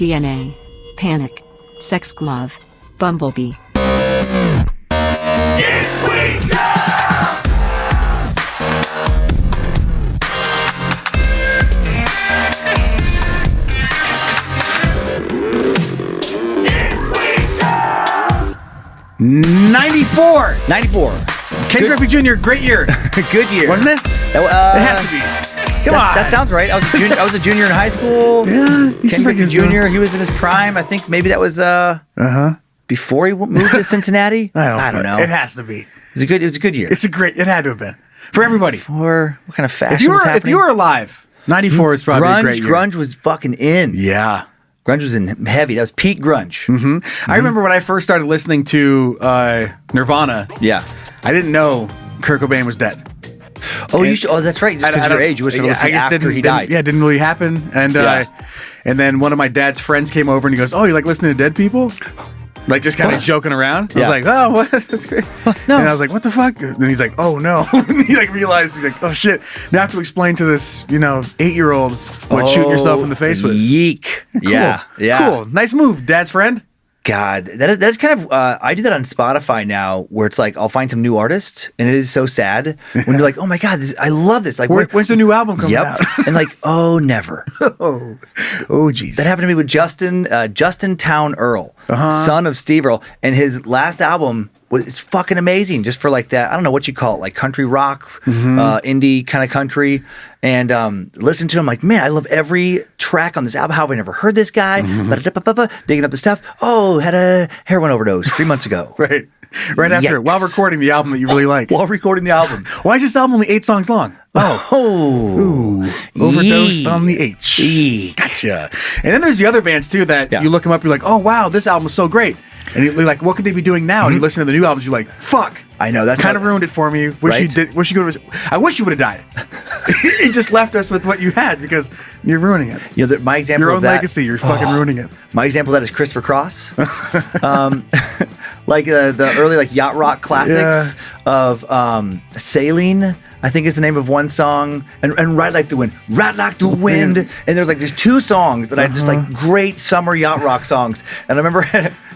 DNA, Panic, Sex Glove, Bumblebee. '94. Ken Griffey Jr., great year. Good year. Wasn't it? It has to be. Come on. That sounds right. I was a junior in high school. Yeah, Ken Griffey Jr., he was in his prime. I think maybe that was before he moved to Cincinnati. I don't know. It has to be. It was a good year. It had to have been. For everybody. For what kind of fashion was happening? If you were alive, 94 is probably a great year. Grunge was fucking in. Yeah. Grunge was in heavy. That was peak grunge. Mm-hmm. I remember when I first started listening to Nirvana. Yeah. I didn't know Kurt Cobain was dead. Oh, that's right. Just because of your age, you wish to listen after he died. Yeah, it didn't really happen. And then one of my dad's friends came over and he goes, "Oh, you like listening to dead people?" Like just kind of joking around. I was like, "Oh, what? That's great." No. And I was like, "What the fuck?" And then he's like, "Oh no." He like realized, he's like, "Oh shit." Now I have to explain to this, 8-year-old what shooting yourself in the face was. Yeek. Cool. Yeah. Cool. Nice move, dad's friend. God, that is kind of I do that on Spotify now, where it's like I'll find some new artist, and it is so sad when you're like, "Oh my god, I love this!" Like, when's the new album coming out? And like, oh, never. oh, jeez. That happened to me with Justin Town Earl, son of Steve Earl, and his last album it's fucking amazing. Just for like that, I don't know what you call it, like country rock, indie kind of country. And listen to him, like, man, I love every track on this album. How have I never heard this guy? Digging up the stuff. Oh, had a heroin overdose 3 months ago. Right after it, while recording the album that you really like. While recording the album. Why is this album only 8 songs long? Overdosed on the H. Gotcha. And then there's the other bands too that you look them up, you're like, oh wow, this album is so great. And you're like, what could they be doing now? And you listen to the new albums, you're like, fuck. I know, that's kind of ruined it for me. I wish you would have died. It just left us with what you had because you're ruining it. My example your of own that, legacy, you're fucking ruining it. My example of that is Christopher Cross. Like the early like yacht rock classics of Sailing, I think is the name of one song, and Ride Like the Wind. Ride Like the Wind. And there's 2 songs that I just like great summer yacht rock songs. And I remember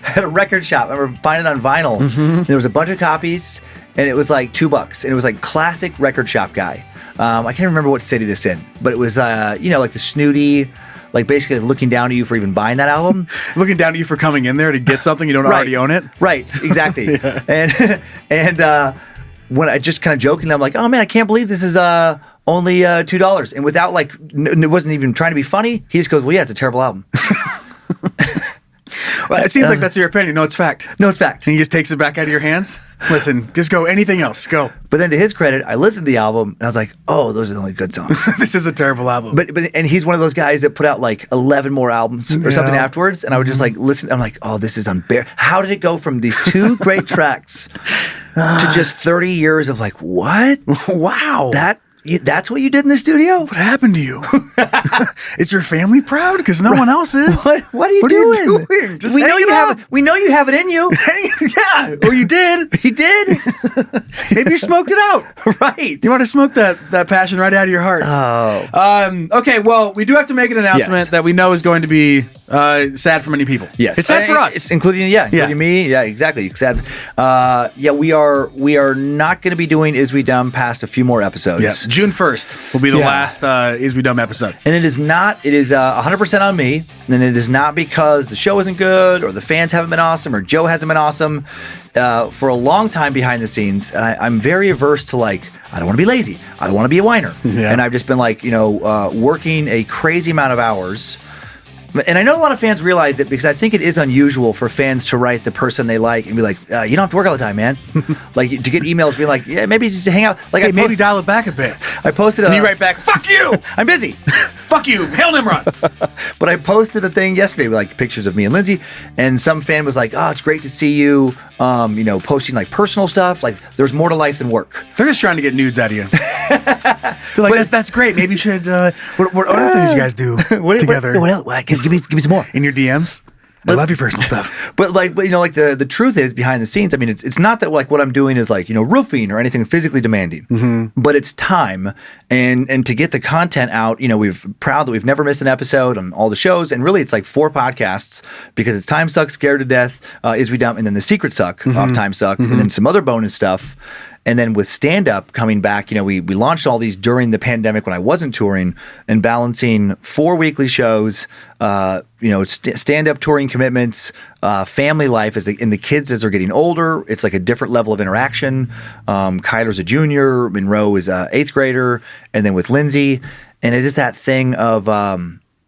at a record shop, I remember finding it on vinyl. And there was a bunch of copies, and it was like $2. And it was like classic record shop guy. I can't remember what city this in, but it was like the snooty, like basically looking down at you for even buying that album. Looking down at you for coming in there to get something you don't already own it. Right, exactly. And when I just kind of jokingly, I'm like, oh man, I can't believe this is only $2. And without like, it wasn't even trying to be funny. He just goes, well, yeah, it's a terrible album. Well, it seems like that's your opinion. No, it's fact. No, it's fact. And he just takes it back out of your hands. Listen, just go anything else. Go. But then to his credit, I listened to the album and I was like, oh, those are the only good songs. This is a terrible album. And he's one of those guys that put out like 11 more albums or something afterwards. And I would just like listen. I'm like, oh, this is unbearable. How did it go from these 2 great tracks to just 30 years of like, what? Wow. That's what you did in the studio? What happened to you? Is your family proud? Because no one else is. What are you doing? Just we know you have it in you. Yeah. Or you did. He did. Maybe you smoked it out. Right. You want to smoke that passion right out of your heart. Oh. Okay, well, we do have to make an announcement that we know is going to be sad for many people. Yes. It's sad for us. It's including me. Yeah, exactly. It's sad. We are not going to be doing Is We Dumb past a few more episodes. Yeah. June 1st will be the last Is We Dumb episode. And it is 100% on me. And it is not because the show isn't good or the fans haven't been awesome or Joe hasn't been awesome. For a long time behind the scenes, and I'm very averse to like, I don't want to be lazy. I don't want to be a whiner. Yeah. And I've just been like, working a crazy amount of hours. And I know a lot of fans realize it because I think it is unusual for fans to write the person they like and be like, you don't have to work all the time, man. Like to get emails being like, yeah, maybe just hang out. Like, hey, maybe dial it back a bit. I posted and you write back, fuck you! I'm busy. Fuck you, Hail Nimrod. But I posted a thing yesterday with like pictures of me and Lindsay, and some fan was like, oh, it's great to see you, posting like personal stuff. Like there's more to life than work. They're just trying to get nudes out of you. They're like, that's great. Maybe you should, what other things you guys do together? What else? Give me some more. In your DMs? I love your personal stuff. But like the truth is behind the scenes. I mean, it's not that like what I'm doing is like, roofing or anything physically demanding, but it's time and to get the content out. We're proud that we've never missed an episode on all the shows, and really it's like 4 podcasts because it's Time Suck, Scared to Death, Is We Dumb, and then the Secret Suck off Time Suck, and then some other bonus stuff. And then with stand-up coming back, we launched all these during the pandemic when I wasn't touring and balancing 4 weekly shows, stand-up touring commitments, family life and the kids as they're getting older. It's like a different level of interaction. Kyler's a junior, Monroe is a 8th grader, and then with Lindsay. And it is that thing of...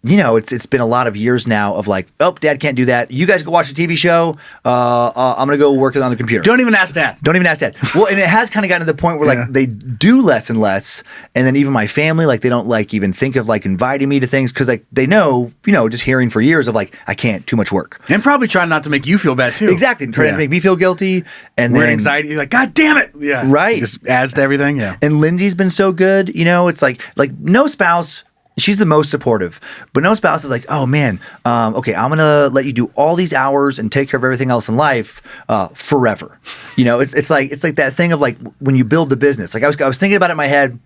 it's been a lot of years now of like, oh, Dad can't do that. You guys go watch the TV show. I'm going to go work on the computer. Don't even ask Dad. Well, and it has kind of gotten to the point where like they do less and less. And then even my family, like they don't like even think of like inviting me to things because like they know, just hearing for years of like, I can't, too much work. And probably trying not to make you feel bad too. Exactly. Trying to make me feel guilty. And weird then anxiety. You're like, God damn it. Yeah. Right. It just adds to everything. Yeah. And Lindsay's been so good. It's like no spouse. She's the most supportive, but no spouse is like, oh man, okay, I'm gonna let you do all these hours and take care of everything else in life forever. It's like that thing of like when you build the business. Like I was thinking about it in my head.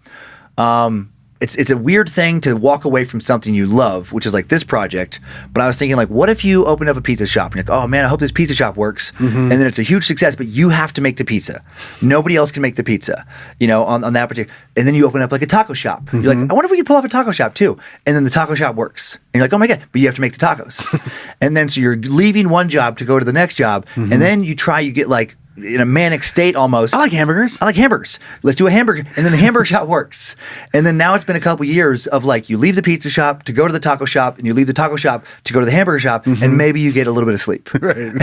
It's a weird thing to walk away from something you love, which is like this project. But I was thinking like, what if you open up a pizza shop and you're like, oh man, I hope this pizza shop works. And then it's a huge success, but you have to make the pizza. Nobody else can make the pizza, on that particular. And then you open up like a taco shop. You're like, I wonder if we could pull off a taco shop too. And then the taco shop works. And you're like, oh my God, but you have to make the tacos. And then so you're leaving one job to go to the next job. And then you get like, in a manic state almost. I like hamburgers. Let's do a hamburger. And then the hamburger shop works. And then now it's been a couple years of like you leave the pizza shop to go to the taco shop and you leave the taco shop to go to the hamburger shop and maybe you get a little bit of sleep. Right.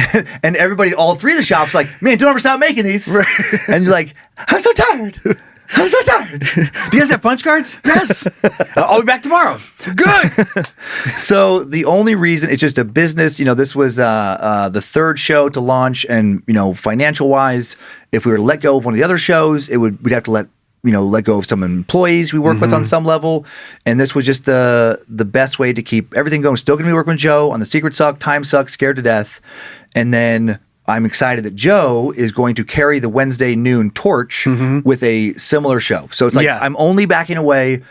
And everybody, all 3 of the shops like, man, don't ever stop making these. Right. And you're like, I'm so tired. Do you guys have punch cards? Yes. I'll be back tomorrow. Good. So the only reason it's just a business, this was the 3rd show to launch, and financial wise, if we were to let go of one of the other shows, we'd have to let go of some employees we work with on some level, and this was just the best way to keep everything going. Still gonna be working with Joe on the Secret Suck, Time Suck, Scared to Death, and then I'm excited that Joe is going to carry the Wednesday noon torch with a similar show. So it's like I'm only backing away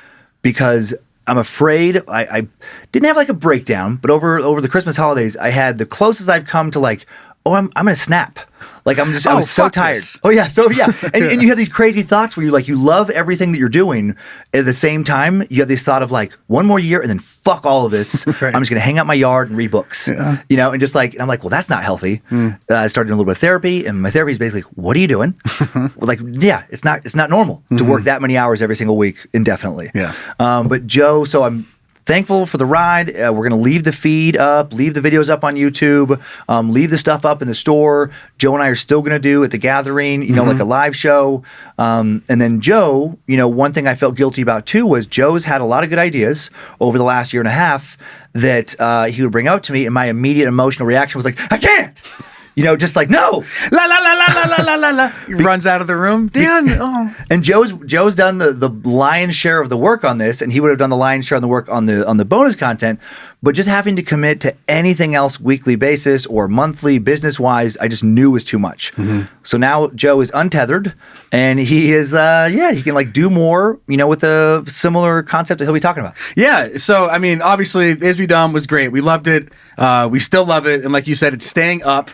because I'm afraid. I didn't have like a breakdown, but over the Christmas holidays, I had the closest I've come to like, oh, I'm going to snap. Like I was so tired. This. Oh yeah. So yeah. And you have these crazy thoughts where you love everything that you're doing. At the same time, you have this thought of like one more year and then fuck all of this. Right. I'm just going to hang out my yard and read books, and just like, and I'm like, well, that's not healthy. I started doing a little bit of therapy, and my therapy is basically, what are you doing? Like, yeah, it's not normal to work that many hours every single week indefinitely. Yeah. But Joe, so I'm thankful for the ride. We're going to leave the feed up, leave the videos up on YouTube, leave the stuff up in the store. Joe and I are still going to do at the gathering, like a live show. And then Joe, one thing I felt guilty about too was Joe's had a lot of good ideas over the last year and a half that he would bring up to me, and my immediate emotional reaction was like, I can't. Just like, no. La la la la la la la la. He runs out of the room. Dan. Oh. And Joe's done the lion's share of the work on this, and he would have done the lion's share of the work on the bonus content. But just having to commit to anything else weekly basis or monthly business wise, I just knew was too much. So now Joe is untethered, and he is he can like do more, with a similar concept that he'll be talking about. Yeah. So I mean, obviously, Is We Dumb was great. We loved it. We still love it, and like you said, it's staying up.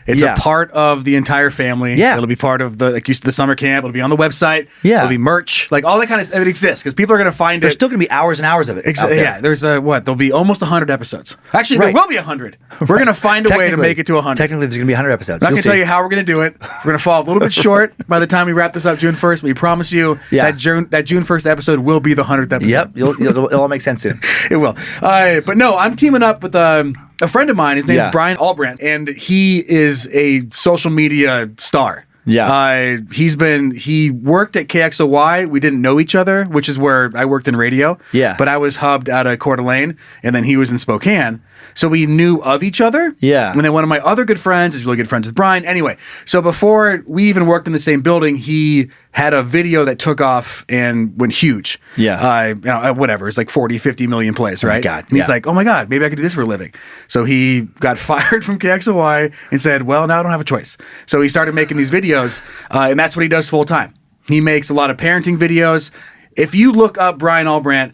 It's a part of the entire family. Yeah. It'll be part of the summer camp. It'll be on the website. Yeah. It'll be merch. Like all that kind of stuff. It exists because people are going to find There's still going to be hours and hours of it. Yeah. There's there'll be almost 100 episodes. Actually, there will be 100. We're going to find a way to make it to 100. Technically, there's going to be 100 episodes. I'm not going to tell you how we're going to do it. We're going to fall a little bit short by the time we wrap this up June 1st. We promise you that June 1st episode will be the 100th episode. Yep. It'll all make sense soon. It will. But no, I'm teaming up with a friend of mine. His name is Brian Albrandt, and he is a social media star. Yeah. He worked at KXOY. We didn't know each other, which is where I worked in radio. Yeah. But I was hubbed out of Coeur d'Alene, and then he was in Spokane. So we knew of each other. Yeah. And then one of my other good friends is really good friends with Brian. Anyway, so before we even worked in the same building, he had a video that took off and went huge. Yeah. Whatever. It's like 40, 50 million plays, right? God, and he's like, oh my God, maybe I could do this for a living. So he got fired from KXOY and said, well, now I don't have a choice. So he started making these videos, and that's what he does full time. He makes a lot of parenting videos. If you look up Brian Albrandt,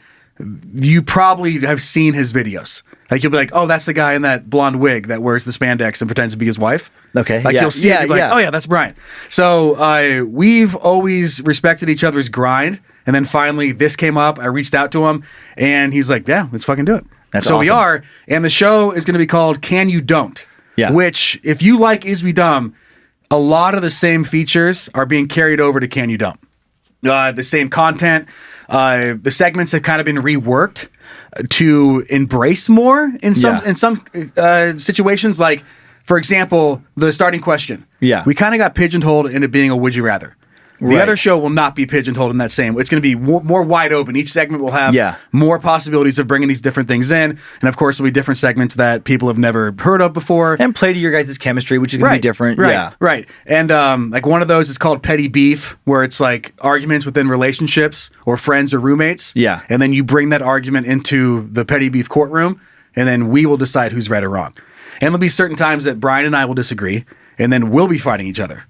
you probably have seen his videos. Like you'll be like, oh, that's the guy in that blonde wig that wears the spandex and pretends to be his wife. Okay. Like you'll see it, you'll be like, oh yeah, that's Brian. So we've always respected each other's grind. And then finally this came up. I reached out to him and he's like, yeah, let's fucking do it. That's so awesome. we are. And the show is going to be called Can You Don't? Yeah. Which if you like Is We Dumb, a lot of the same features are being carried over to Can You Don't. The same content. The segments have kind of been reworked to embrace more in some situations. Like, for example, the starting question. Yeah. We kind of got pigeonholed into being a would you rather. The other show will not be pigeonholed in that same. It's going to be more wide open. Each segment will have more possibilities of bringing these different things in. And of course, there'll be different segments that people have never heard of before. And play to your guys' chemistry, which is going to be different. Right. And like one of those is called Petty Beef, where it's like arguments within relationships or friends or roommates. Yeah. And then you bring that argument into the Petty Beef courtroom, and then we will decide who's right or wrong. And there'll be certain times that Brian and I will disagree, and then we'll be fighting each other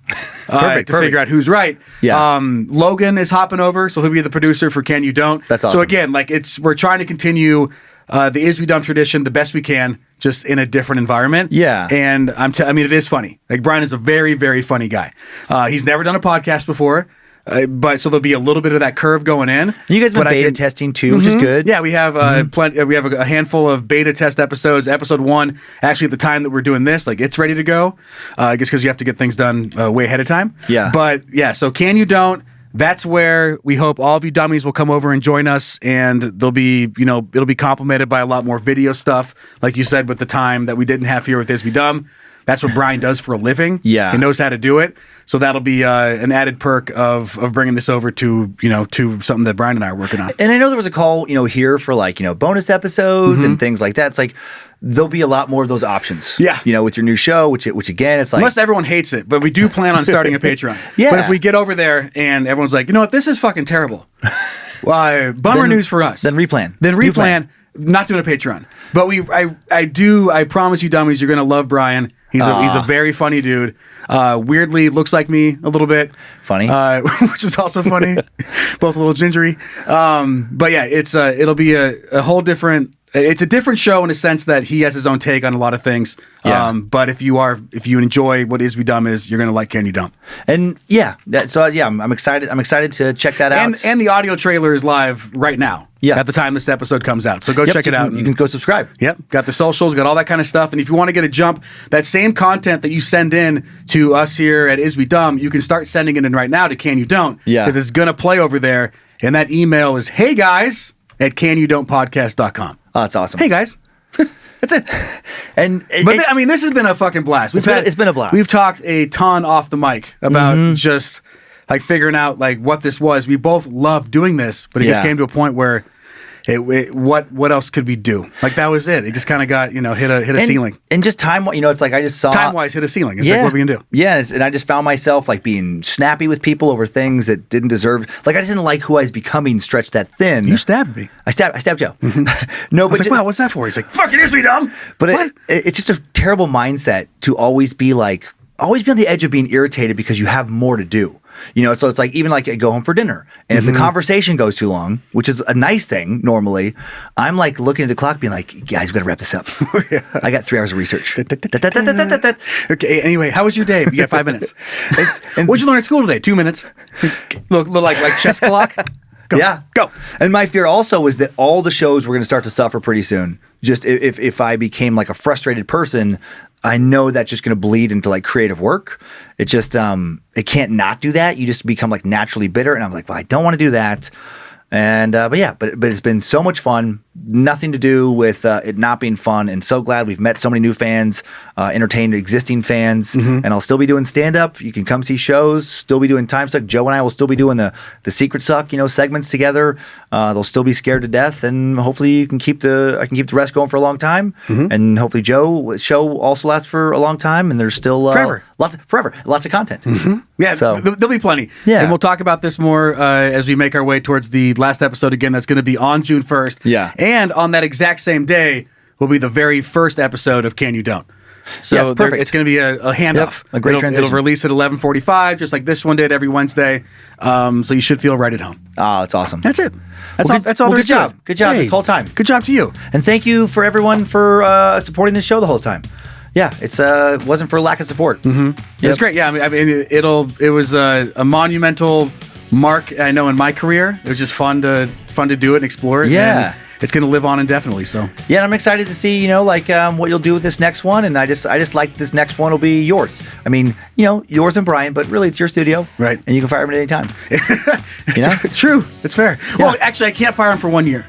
to figure out who's right. Yeah. Logan is hopping over, so he'll be the producer for Can You Don't. That's awesome. So again, like we're trying to continue the Is We Dumb tradition the best we can, just in a different environment. Yeah. And I mean, it is funny. Like Brian is a very, very funny guy. He's never done a podcast before. But so there'll be a little bit of that curve going in. You guys have been beta testing too, which is good. Yeah, we have plenty. We have a handful of beta test episodes. Episode 1, actually, at the time that we're doing this, like it's ready to go. I guess because you have to get things done way ahead of time. Yeah. But yeah, so Can You Don't? That's where we hope all of you dummies will come over and join us, and they'll be, it'll be complemented by a lot more video stuff, like you said, with the time that we didn't have here with Is We Dumb. That's what Brian does for a living. Yeah. He knows how to do it. So that'll be an added perk of bringing this over to something that Brian and I are working on. And I know there was a call, here for like, bonus episodes and things like that. It's like, there'll be a lot more of those options. Yeah. With your new show, which again, it's like. Unless everyone hates it, but we do plan on starting a Patreon. Yeah. But if we get over there and everyone's like, you know what, this is fucking terrible. Bummer news for us. Then replan. Not doing a Patreon. But I promise you dummies, you're going to love Brian. He's a very funny dude. Weirdly looks like me a little bit. Funny. Which is also funny. Both a little gingery. But yeah, it'll be a whole different. It's a different show in a sense that he has his own take on a lot of things. Yeah. But if you enjoy what Is We Dumb is, you're gonna like Can You Dumb. And I'm excited. I'm excited to check that out. And the audio trailer is live right now. Yeah. At the time this episode comes out. So go check it out. You can go subscribe. Yep. Got the socials, got all that kind of stuff. And if you want to get a jump, that same content that you send in to us here at Is We Dumb, you can start sending it in right now to Can You Don't. Yeah. Because it's gonna play over there. And that email is heyguys@canyoudontpodcast.com. Oh, that's awesome. Hey guys. That's it. But this has been a fucking blast. It's been a blast. We've talked a ton off the mic about just like figuring out like what this was. We both love doing this, but it just came to a point where what else could we do? Like that was it. It just kind of got hit a ceiling. And just time, it's like I just saw time wise hit a ceiling. It's like what we can do. Yeah, and I just found myself like being snappy with people over things that didn't deserve. Like I just didn't like who I was becoming stretched that thin. You stabbed me. I stabbed Joe. No, I was like, wow, what's that for? He's like, fucking Is Me Dumb. But it's just a terrible mindset to always be on the edge of being irritated because you have more to do. So it's like even like I go home for dinner, and if the conversation goes too long, which is a nice thing normally, I'm like looking at the clock, being like, "Guys, we got to wrap this up." I got 3 hours of research. Okay. Anyway, how was your day? You got 5 minutes. What'd you learn at school today? 2 minutes. Look like chess clock. Go. Yeah, go. And my fear also is that all the shows were going to start to suffer pretty soon. Just if I became like a frustrated person, I know that's just going to bleed into like creative work. It just it can't not do that. You just become like naturally bitter, and I'm like, well, I don't want to do that. And but it's been so much fun nothing to do with it not being fun. And so glad we've met so many new fans, entertained existing fans, and I'll still be doing stand-up. You can come see shows, still be doing Time Suck. Joe and I will still be doing the Secret Suck, segments together. They'll still be scared to death, and hopefully I can keep the rest going for a long time. And hopefully Joe's show also lasts for a long time, and there's still forever. Lots of content. Yeah, So- there'll be plenty. Yeah. And we'll talk about this more as we make our way towards the last episode again. That's going to be on June 1st. Yeah. And on that exact same day will be the very first episode of Can You Don't. So Yeah, it's perfect. it's going to be a handoff. Yep, a great transition. It'll release at 11:45, just like this one did every Wednesday. So you should feel right at home. Oh, that's awesome. That's it. That's Well, all. good- That's all. well, there good is to job. it. Good job this whole time. Good job to you. And thank you for everyone for supporting this show the whole time. Yeah, it wasn't for lack of support. It was great. Yeah, I mean, it was a monumental mark. I know in my career, it was just fun to do it and explore it. Yeah. And it's going to live on indefinitely. So Yeah, and I'm excited to see, what you'll do with this next one. And I just like this next one will be yours. I mean, yours and Brian, but really it's your studio. Right. And you can fire him at any time. True. It's fair. Well, actually, I can't fire him for 1 year.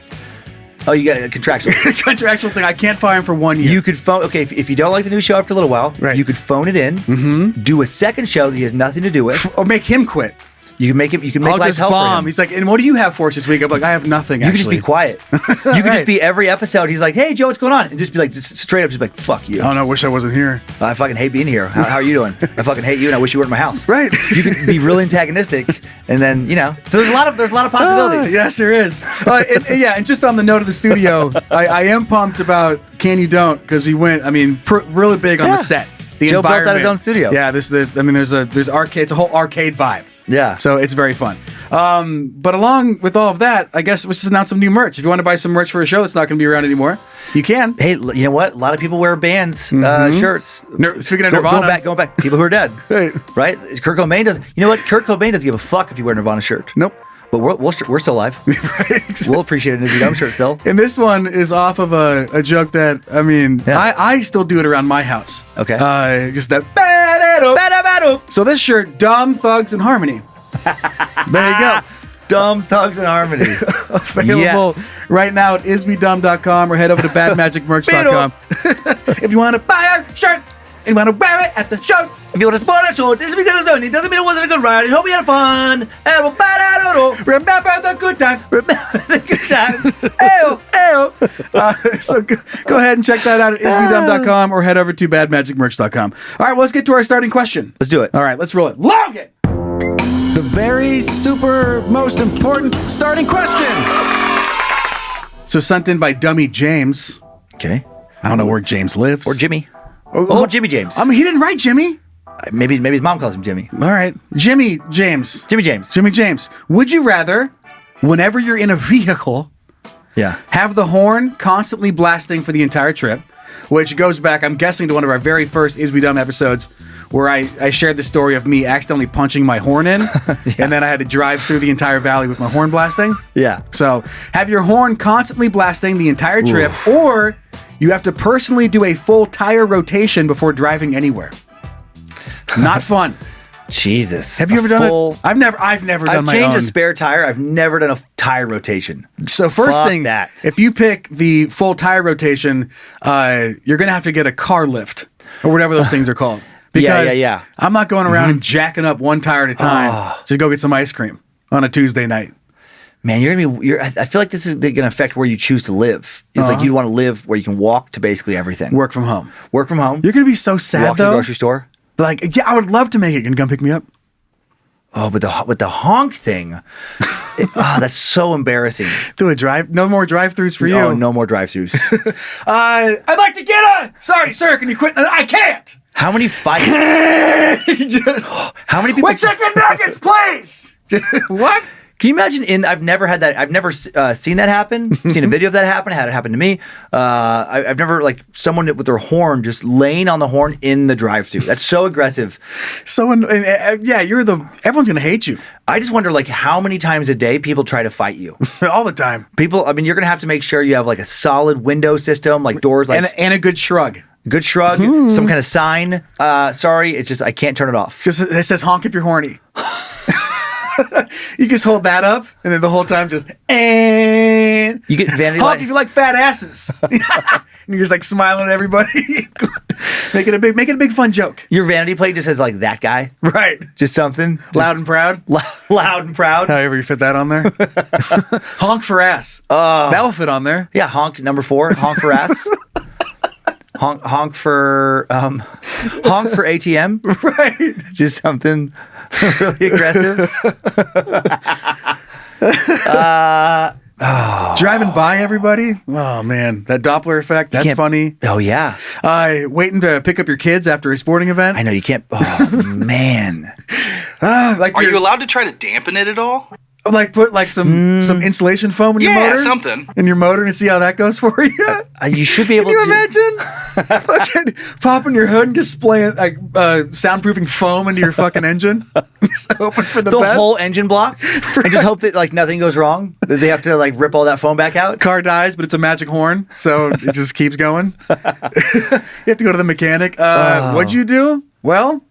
Oh, you got a contractual. Contractual thing. I can't fire him for 1 year. You could phone, okay, if you don't like the new show after a little while, Right. you could phone it in, do a second show that he has nothing to do with. or make him quit. You can make I'll life just hell for bomb. him. He's like, and what do you have for us this week? I'm like, I have nothing. You could actually. just be quiet. You could Right. just be every episode. He's like, "Hey, Joe, what's going on?" And just be like, just straight up, just be like, "Fuck you." Oh no, wish I wasn't here. I fucking hate being here. How are you doing? I fucking hate you, and I wish you were at my house. Right. You could be real antagonistic, and then So there's a lot of possibilities. Yes, there is. And just on the note of the studio, I am pumped about Can You Don't because we went. I mean, really big on Yeah. the set. The Joe built out his environment. own studio. Yeah, there's arcade. It's a whole arcade vibe. Yeah. So it's very fun. But along with all of that, I guess let's just announce some new merch. If you want to buy some merch for a show that's not going to be around anymore, you can. Hey, you know what? A lot of people wear bands shirts. Speaking of Nirvana, Going back, people who are dead. Right. Right? Kurt Cobain doesn't. You know what? Kurt Cobain doesn't give a fuck if you wear a Nirvana shirt. Nope. But we're still alive. Right. We'll appreciate it if you don't shirt still. And this one is off of a joke that, I mean, Yeah. I still do it around my house. Okay. Just that. Ba-da-ba-doop. So this shirt, Dumb Thugs and Harmony. There you go. Dumb Thugs and Harmony. Available right now at isbedumb.com or head over to badmagicmerch.com. If you want to buy our shirt and want to wear it at the shows. If you want to support our show, this is because it doesn't mean it wasn't a good ride. I hope you had fun. Remember the good times. Remember the good times. Ayo, ayo. So go ahead and check that out at isbedumb.com or head over to badmagicmerch.com. All right, well, let's get to our starting question. Let's do it. All right, let's roll it. Logan! The very super most important starting question. So sent in by Dummy James. Okay. I don't know where James lives. Or Jimmy. Oh, Jimmy James. I mean, he didn't write Jimmy. Maybe his mom calls him Jimmy. All right. Jimmy James. Jimmy James. Jimmy James. Would you rather, whenever you're in a vehicle, Yeah. have the horn constantly blasting for the entire trip, which goes back, I'm guessing, to one of our very first Is We Dumb episodes where I shared the story of me accidentally punching my horn in, and then I had to drive through the entire valley with my horn blasting. Yeah. So have your horn constantly blasting the entire trip, or you have to personally do a full tire rotation before driving anywhere. Not fun. Jesus. Have you ever done it? I've never done I've my changed own. a spare tire. I've never done a tire rotation. So first Fuck thing, that. if you pick the full tire rotation, you're gonna have to get a car lift or whatever those things are called. Because yeah. I'm not going around and jacking up one tire at a time to go get some ice cream on a Tuesday night. Man, I feel like this is going to affect where you choose to live. It's like you want to live where you can walk to basically everything. Work from home. Work from home. You're gonna be so sad walk to though. the grocery store. Like, yeah, I would love to make it and come pick me up. Oh, but with the honk thing, that's so embarrassing. Do a drive. No more drive-throughs for you. Oh, no more drive-thrus. I'd like to get a. Sorry, sir. Can you quit? I can't. How many fights? Just. How many people? With chicken nuggets, please. What? Can you imagine? I've never had that. I've never seen that happen. Seen a video of that happen. Had it happen to me. I've never someone with their horn just laying on the horn in the drive-thru. That's so aggressive. Yeah, everyone's gonna hate you I just wonder how many times a day people try to fight you. all the time. People. I mean, you're gonna have to make sure you have a solid window system, doors, And a good shrug. good shrug, some kind of sign. Sorry, it's just I can't turn it off. It says honk if you're horny. You just hold that up, and then the whole time just and You get vanity honk light. if you like fat asses. And you're just like smiling at everybody, making a big fun joke. Your vanity plate just says like that guy. Right, Just something. loud and proud. Loud and proud. However you fit that on there. Honk for ass. That will fit on there. Yeah, honk number 4. Honk for ass. honk for ATM. Right. Just something really aggressive. Driving by everybody. Oh man, that Doppler effect. That's can't- funny. Oh yeah. Waiting to pick up your kids after a sporting event. I know you can't. Oh man. Like Are you allowed to try to dampen it at all? like put like some insulation foam in your Yeah, motor? something. In your motor and see how that goes for you? You should be able Can you to. imagine? Fucking popping your hood and just spraying like soundproofing foam into your fucking engine. Just hoping for the The best. whole engine block, and just hope that like nothing goes wrong. That they have to like rip all that foam back out. Car dies, but it's a magic horn, so it just keeps going. You have to go to the mechanic. What'd you do? Well,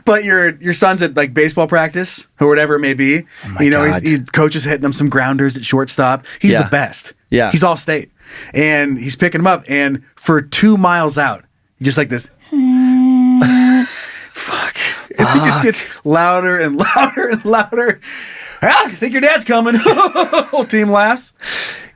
but your son's at like baseball practice or whatever it may be. my God. Coach is hitting him some grounders at shortstop. He's Yeah. the best. Yeah. He's all state, and he's picking him up. And for 2 miles out, just like this. Fuck. It just gets louder and louder and louder. I think your dad's coming. Whole team laughs.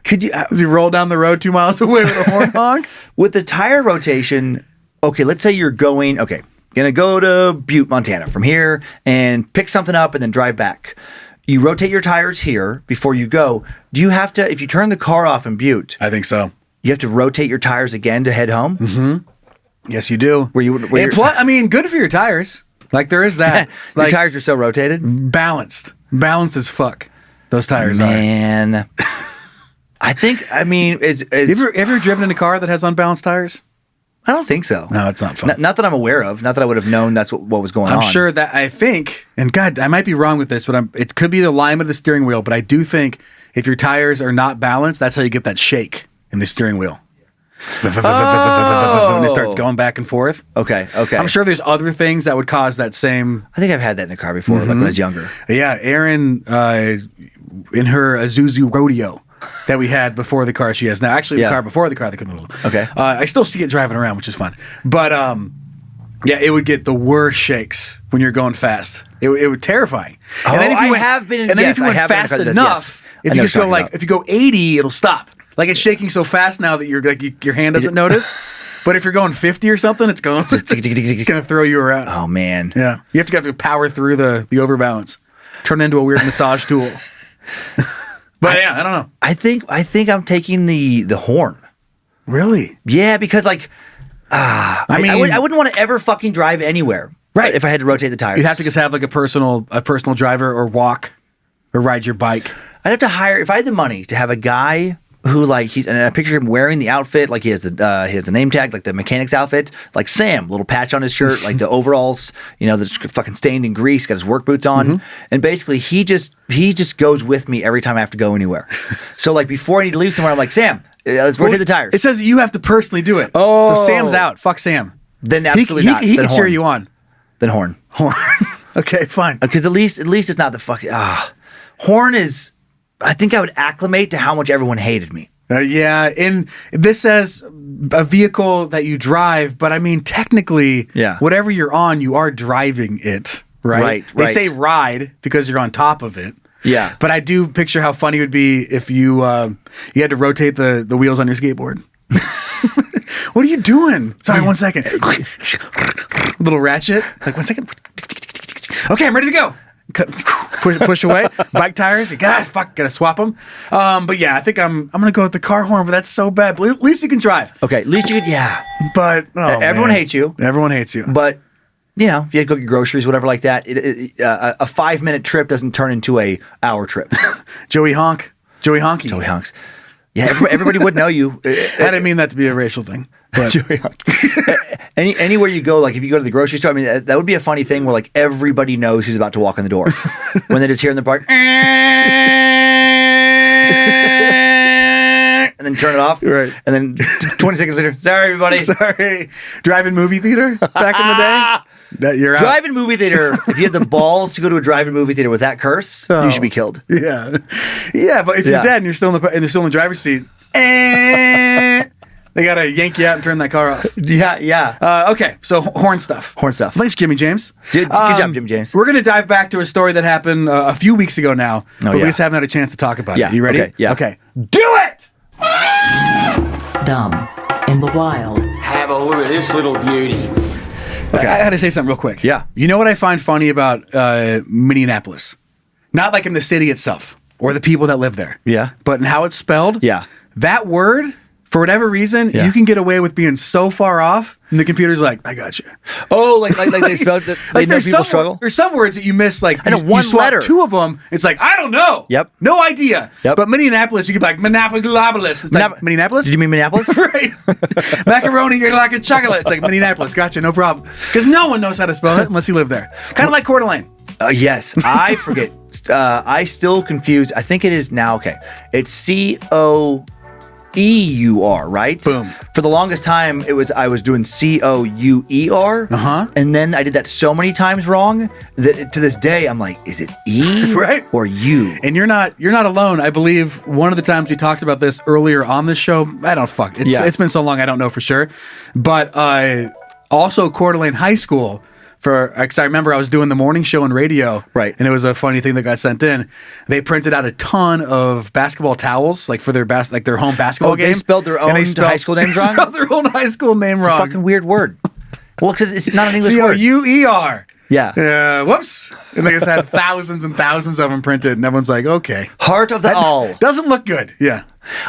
Could you As he rolled down the road 2 miles away with a horn honk? with the tire rotation? Okay, let's say you're going. Okay, gonna go to Butte, Montana from here and pick something up and then drive back. You rotate your tires here before you go. Do you have to, if you turn the car off in Butte, I think so. you have to rotate your tires again to head home? Mm-hmm. Yes, you do. Where And plus, I mean, good for your tires. Like there is that. Your Like tires are so rotated? balanced as fuck. Those tires are. Man. I think, I mean, Have you ever driven in a car that has unbalanced tires? I don't think so. No, it's not fun. Not that I'm aware of. Not that I would have known that's what was going on. I'm sure that I think, and God, I might be wrong with this, but it could be the alignment of the steering wheel. But I do think if your tires are not balanced, that's how you get that shake in the steering wheel. And it starts going back and forth. Okay. I'm sure there's other things that would cause that same. I think I've had that in a car before, like when I was younger. Yeah, Erin, in her Isuzu Rodeo that we had before the car she has now. Actually, the Yeah. car before the car that couldn't. Okay. I still see it driving around, which is fun. But yeah, it would get the worst shakes when you're going fast. It would terrifying. Oh, I have been in- And then yes, if you I went have been in a fast car that does, enough, yes. I if know you what just you're go talking like about. if you go 80, it'll stop. Like it's shaking so fast now that you're like your hand doesn't notice. But if you're going 50 or something, it's going it's going to throw you around. Oh man. Yeah, you have to power through the overbalance, turn it into a weird massage tool. But yeah, I don't know. I think I'm taking the horn. Really? Yeah, because like I wouldn't want to ever fucking drive anywhere. Right. If I had to rotate the tires. You'd have to just have like a personal driver or walk or ride your bike. I'd have to hire, if I had the money, to have a guy who like and I picture him wearing the outfit, like he has the name tag, like the mechanic's outfit, like Sam, little patch on his shirt, like the overalls, that's fucking stained in grease, got his work boots on, and basically he just goes with me every time I have to go anywhere. So like before I need to leave somewhere, I'm like, Sam, let's rotate the tires. It says you have to personally do it. Oh. So Sam's out. Fuck Sam. Then absolutely not. He Then can cheer horn. you on. Then horn. Horn. Okay, fine. Because at least it's not the fucking horn is. I think I would acclimate to how much everyone hated me. Yeah, and this says a vehicle that you drive, but I mean technically, Yeah. whatever you're on, you are driving it, right? Right, They right. say ride because you're on top of it. Yeah. But I do picture how funny it would be if you had to rotate the wheels on your skateboard. What are you doing? Sorry, 1 second. Little ratchet. Like 1 second. Okay, I'm ready to go. Push away. Bike tires. God, fuck, gotta swap them. But yeah, I think I'm gonna go with the car horn. But that's so bad. But at least you can drive. Okay, at least you could. Yeah. But Everyone hates you. Everyone hates you. But if you had to go get groceries, whatever like that, a 5-minute trip doesn't turn into a hour trip. Joey Honky. Joey honks. Yeah, everybody would know you. I didn't mean that to be a racial thing. But Joey honk. Anywhere you go, like if you go to the grocery store, I mean that would be a funny thing where like everybody knows who's about to walk in the door when they just hear in the park, and then turn it off, Right. And then 20 seconds later, sorry everybody. sorry, drive-in movie theater back in the day. You're out. Drive-in movie theater. If you have the balls to go to a drive-in movie theater with that curse, you should be killed. Yeah, yeah. But if you're dead and you're still in the driver's seat, they gotta yank you out and turn that car off. Yeah. Okay, so horn stuff. Thanks, Jimmy James. Good job, Jimmy James. We're gonna dive back to a story that happened a few weeks ago now, but we just haven't had a chance to talk about it. You ready? Okay, yeah. Okay. Do it! Dumb in the wild. Have a look at this little beauty. Okay. I gotta say something real quick. Yeah. You know what I find funny about Minneapolis? Not like in the city itself or the people that live there. Yeah. But in how it's spelled. Yeah. That word, for whatever reason, you can get away with being so far off, and the computer's like, I got you. Oh, like they spelled it. They know people struggle. There's some words that you miss, like I know you one swap letter. two of them. It's like I don't know. Yep. No idea. Yep. But Minneapolis, you could be like Minneapolis. It's like Minneapolis. Did you mean Minneapolis? Right. Macaroni, you're like a chocolate. It's like Minneapolis. Gotcha. No problem. Because no one knows how to spell it unless you live there. Kind of like Coeur d'Alene. Yes, I forget. I still confuse. I think it is now. Okay, it's COEUR, right? Boom. For the longest time, I was doing COUER. And then I did that so many times wrong that to this day I'm like, is it E Right. or U? And you're not alone. I believe one of the times we talked about this earlier on this show. I don't fuck. It's been so long. I don't know for sure. But also Coeur d'Alene High School. Because I remember I was doing the morning show on radio, right? And it was a funny thing that got sent in. They printed out a ton of basketball towels, like for their their home basketball game. They spelled their own high school names wrong. Spelled their own high school name wrong. It's a fucking weird word. Well, because it's not an English word. COUER. Yeah. Whoops. And they just had thousands and thousands of them printed, and everyone's like, okay. Heart of the all. Doesn't look good. Yeah.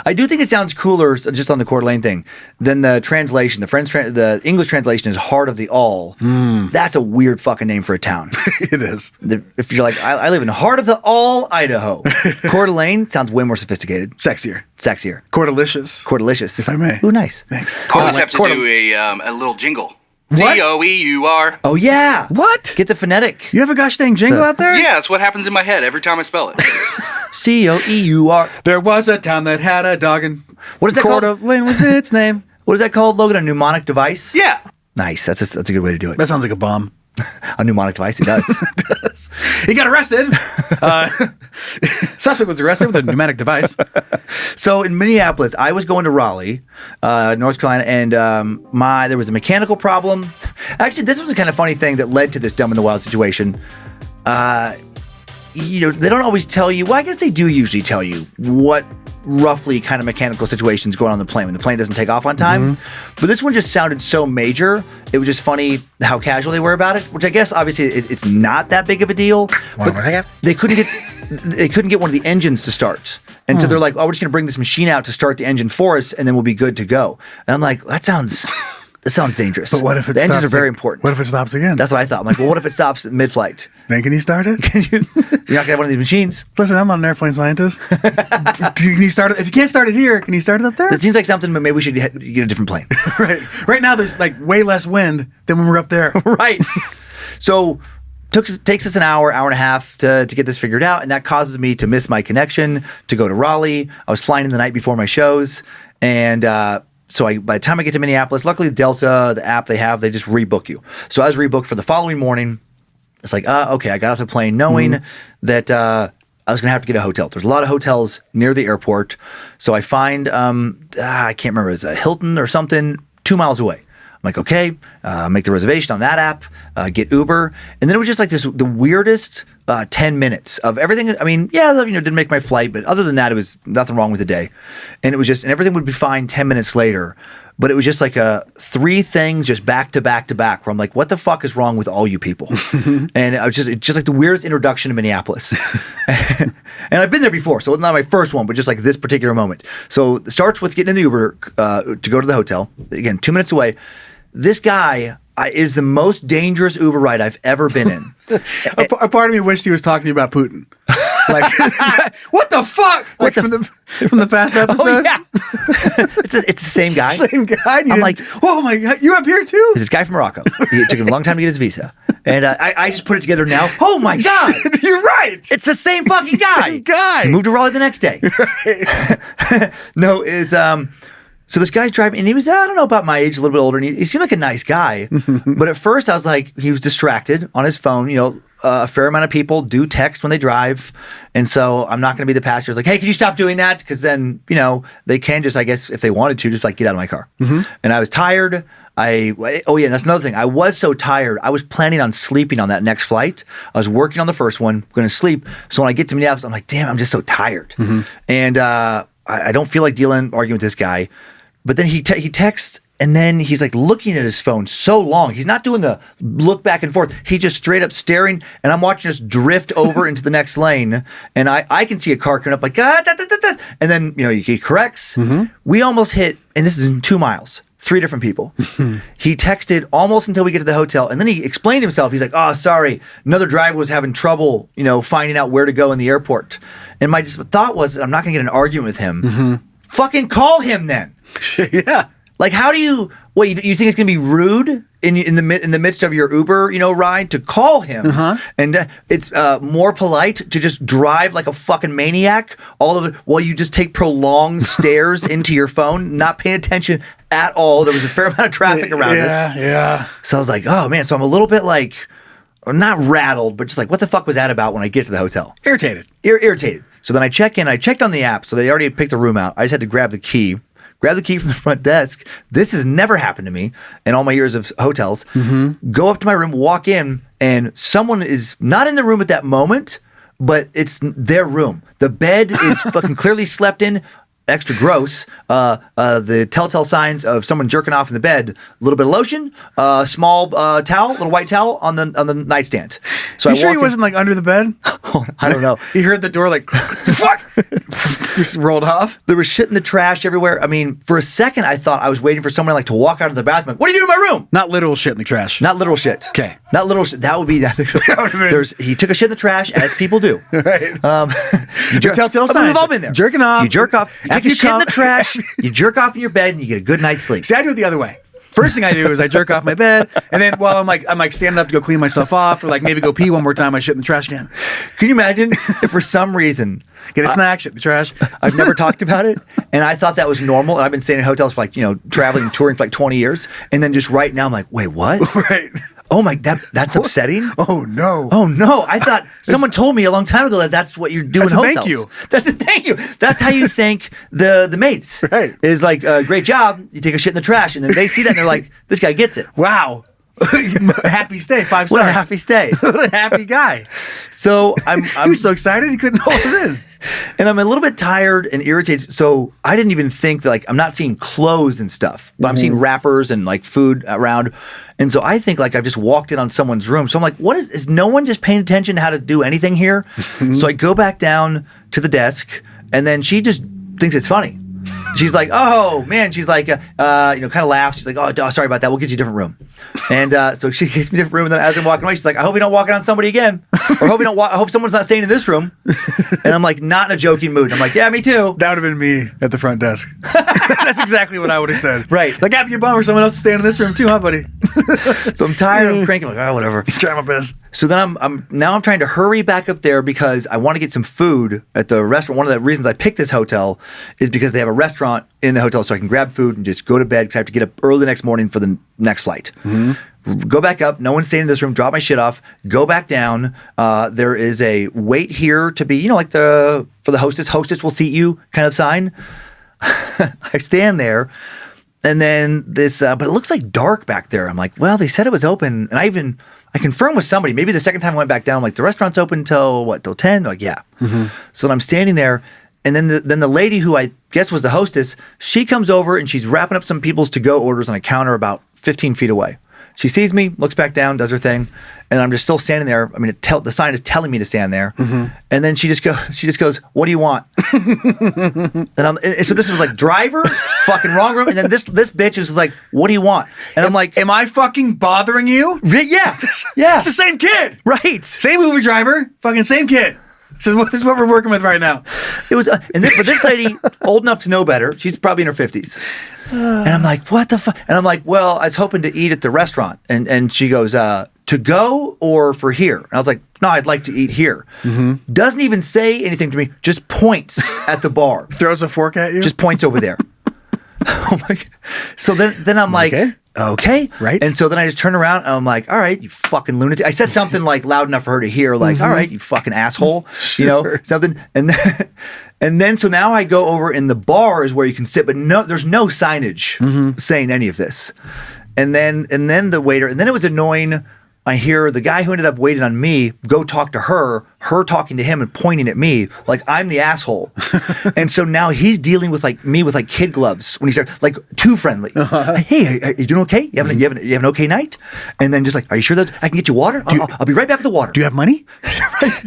I do think it sounds cooler, just on the Coeur d'Alene thing, than the translation. The English translation is Heart of the All. That's a weird fucking name for a town. It is. If you're like, I live in Heart of the All, Idaho. Coeur d'Alene sounds way more sophisticated. Sexier. Coeur delicious. If I may. Ooh, nice. Thanks. Always have to do a little jingle. What? COEUR. Oh, yeah. What? Get the phonetic. You have a gosh dang jingle out there? Yeah, that's what happens in my head every time I spell it. COEUR. There was a town that had a dog, and what is that Coeur called? d'Alene was its name. What is that called, Logan? A mnemonic device? Yeah. Nice. That's a good way to do it. That sounds like a bomb. A mnemonic device. It does. It does. He got arrested. Suspect was arrested with a pneumatic device. So in Minneapolis, I was going to Raleigh, North Carolina, and there was a mechanical problem. Actually, this was a kind of funny thing that led to this dumb in the wild situation. They don't always tell you. Well, I guess they do usually tell you what roughly kind of mechanical situations going on the plane when the plane doesn't take off on time. But this one just sounded so major. It was just funny how casual they were about it, which I guess obviously it's not that big of a deal. But they couldn't get one of the engines to start. And so they're like, oh, we're just going to bring this machine out to start the engine for us, and then we'll be good to go. And I'm like, that sounds dangerous. But what if the engines are very important? What if it stops again? That's what I thought. I'm like, well, what if it stops mid-flight? Then can you start it? You're not gonna have one of these machines. Listen, I'm not an airplane scientist. Can you start it? If you can't start it here, can you start it up there? That seems like something, but maybe we should get a different plane. Right. Right now, there's like way less wind than when we're up there. Right. So takes us an hour and a half to get this figured out, and that causes me to miss my connection to go to Raleigh. I was flying in the night before my shows, and so by the time I get to Minneapolis, luckily Delta, the app they have, they just rebook you. So I was rebooked for the following morning. It's like, okay, I got off the plane knowing that I was going to have to get a hotel. There's a lot of hotels near the airport. So I find, I can't remember, it's a Hilton or something 2 miles away. I'm like, okay, make the reservation on that app, get Uber. And then it was just like the weirdest 10 minutes of everything. I mean, didn't make my flight, but other than that, it was nothing wrong with the day. And it was just, and everything would be fine 10 minutes later. But it was just like three things just back to back to back where I'm like, what the fuck is wrong with all you people? And it's just like the weirdest introduction to Minneapolis. And I've been there before, so it's not my first one, but just like this particular moment. So it starts with getting in the Uber to go to the hotel. Again, 2 minutes away. This guy is the most dangerous Uber ride I've ever been in. A part of me wished he was talking about Putin. Like, what the fuck? Like from the past episode? Oh, yeah. It's the same guy. Same guy? I'm like, oh my God, you're up here too? It's this guy from Morocco. It took him a long time to get his visa. And I just put it together now. Oh my God. You're right. It's the same fucking guy. Same guy. He moved to Raleigh the next day. Right. No, So this guy's driving, and he was, I don't know, about my age, a little bit older, and he seemed like a nice guy. But at first I was like, he was distracted on his phone. You know, a fair amount of people do text when they drive. And so I'm not going to be the passenger. It's like, hey, can you stop doing that? Because then, you know, they can just, I guess, if they wanted to, just like get out of my car. And I was tired. That's another thing. I was so tired. I was planning on sleeping on that next flight. I was working on the first one, going to sleep. So when I get to Minneapolis, I'm like, damn, I'm just so tired. And I don't feel like arguing with this guy. But then he texts, and then he's like looking at his phone so long. He's not doing the look back and forth. He just straight up staring, and I'm watching us drift over into the next lane. And I can see a car coming up like, and then, you know, he corrects. We almost hit, and this is in 2 miles. 3 different people. He texted almost until we get to the hotel, and then he explained himself. He's like, oh, sorry, another driver was having trouble, you know, finding out where to go in the airport. And my thought was, I'm not going to get an argument with him. Fucking call him then. Yeah. Like, how do you think it's going to be rude in the midst of your Uber, you know, ride to call him? And it's more polite to just drive like a fucking maniac while you just take prolonged stares into your phone, not paying attention at all. There was a fair amount of traffic around us. Yeah. So I was like, oh man. So I'm a little bit like, not rattled, but just like, what the fuck was that about when I get to the hotel? Irritated. Irritated. So then I check in. I checked on the app, so they already picked the room out. I just had to grab the key from the front desk. This has never happened to me in all my years of hotels. Go up to my room, walk in, and someone is not in the room at that moment, but it's their room. The bed is fucking clearly slept in. Extra gross. The telltale signs of someone jerking off in the bed. A little bit of lotion, small towel, little white towel on the nightstand. So You sure he wasn't like under the bed? I don't know. He heard the door like, fuck! Just rolled off. There was shit in the trash everywhere. I mean, for a second, I thought I was waiting for someone like to walk out of the bathroom. Like, what are you doing in my room? Not literal shit in the trash. Not literal shit. Okay. Not literal shit. That would be. He took a shit in the trash, as people do. Right. Telltale signs. We've all been there. Jerking off. You jerk off. After you shit in the trash, you jerk off in your bed, and you get a good night's sleep. See, I do it the other way. First thing I do is I jerk off my bed, and then while I'm like standing up to go clean myself off, or like maybe go pee one more time, I shit in the trash can. Can you imagine if for some reason get a snack, shit in the trash? I've never talked about it, and I thought that was normal. And I've been staying in hotels for like, you know, traveling and touring for like 20 years, and then just right now I'm like, wait, what? Right. Oh my, that's upsetting. Oh no. Oh no. I thought someone told me a long time ago that that's what you do in hotels. Thank you. That's a thank you. That's how you thank the mates. Right. Is like, great job. You take a shit in the trash, and then they see that and they're like, this guy gets it. Wow. Happy stay, 5 stars. What a happy stay. What a happy guy. So he was so excited he couldn't hold it in. And I'm a little bit tired and irritated. So I didn't even think that, like, I'm not seeing clothes and stuff, but I'm seeing wrappers and like food around. And so I think like I've just walked in on someone's room. So I'm like, what is no one just paying attention to how to do anything here? So I go back down to the desk, and then she just thinks it's funny. She's like, oh man, she's like, kind of laughs. She's like, oh, sorry about that. We'll get you a different room. And so she gets me a different room. And then as I'm walking away, she's like, I hope you don't walk in on somebody again, or I hope someone's not staying in this room. And I'm like, not in a joking mood. I'm like, yeah, me too. That would have been me at the front desk. That's exactly what I would have said. Right. Like, I'd be a bummer someone else is staying in this room too, huh, buddy? So I'm tired. I'm cranking. I'm like, oh, whatever. Try my best. So then I'm trying to hurry back up there because I want to get some food at the restaurant. One of the reasons I picked this hotel is because they have a restaurant in the hotel, so I can grab food and just go to bed because I have to get up early the next morning for the next flight. Go back up. No one's staying in this room. Drop my shit off. Go back down. There is a wait here to be, you know, like for the hostess. Hostess will seat you kind of sign. I stand there. And then this, but it looks like dark back there. I'm like, well, they said it was open. And I confirmed with somebody, maybe the second time I went back down, I'm like, the restaurant's open till 10? They're like, yeah. So then I'm standing there. And then the lady who I guess was the hostess, she comes over and she's wrapping up some people's to-go orders on a counter about 15 feet away. She sees me, looks back down, does her thing, and I'm just still standing there. I mean, the sign is telling me to stand there. And then she just goes, "What do you want?" and so this was like driver, fucking wrong room, and then this bitch is like, "What do you want?" And I'm like, "Am I fucking bothering you?" Yeah, yeah, it's the same kid, right? Same Uber driver, fucking same kid. This is what we're working with right now. It was, but this lady, old enough to know better, she's probably in her 50s. And I'm like, what the fuck? And I'm like, well, I was hoping to eat at the restaurant. And she goes, to go or for here? And I was like, no, I'd like to eat here. Doesn't even say anything to me, just points at the bar. Throws a fork at you? Just points over there. Oh my God. So then I'm like, okay. Right. And so then I just turn around and I'm like, all right, you fucking lunatic. I said something like loud enough for her to hear, like, all right, you fucking asshole, something. And then so now I go over in the bar is where you can sit, but there's no signage saying any of this. And then the waiter, and then it was annoying. I hear the guy who ended up waiting on me go talk to her talking to him and pointing at me like I'm the asshole. And so now he's dealing with like me with like kid gloves when he started like too friendly. Hey, are you doing okay? You have an okay night? And then just like, are you sure that I can get you water? I'll be right back with the water. Do you have money?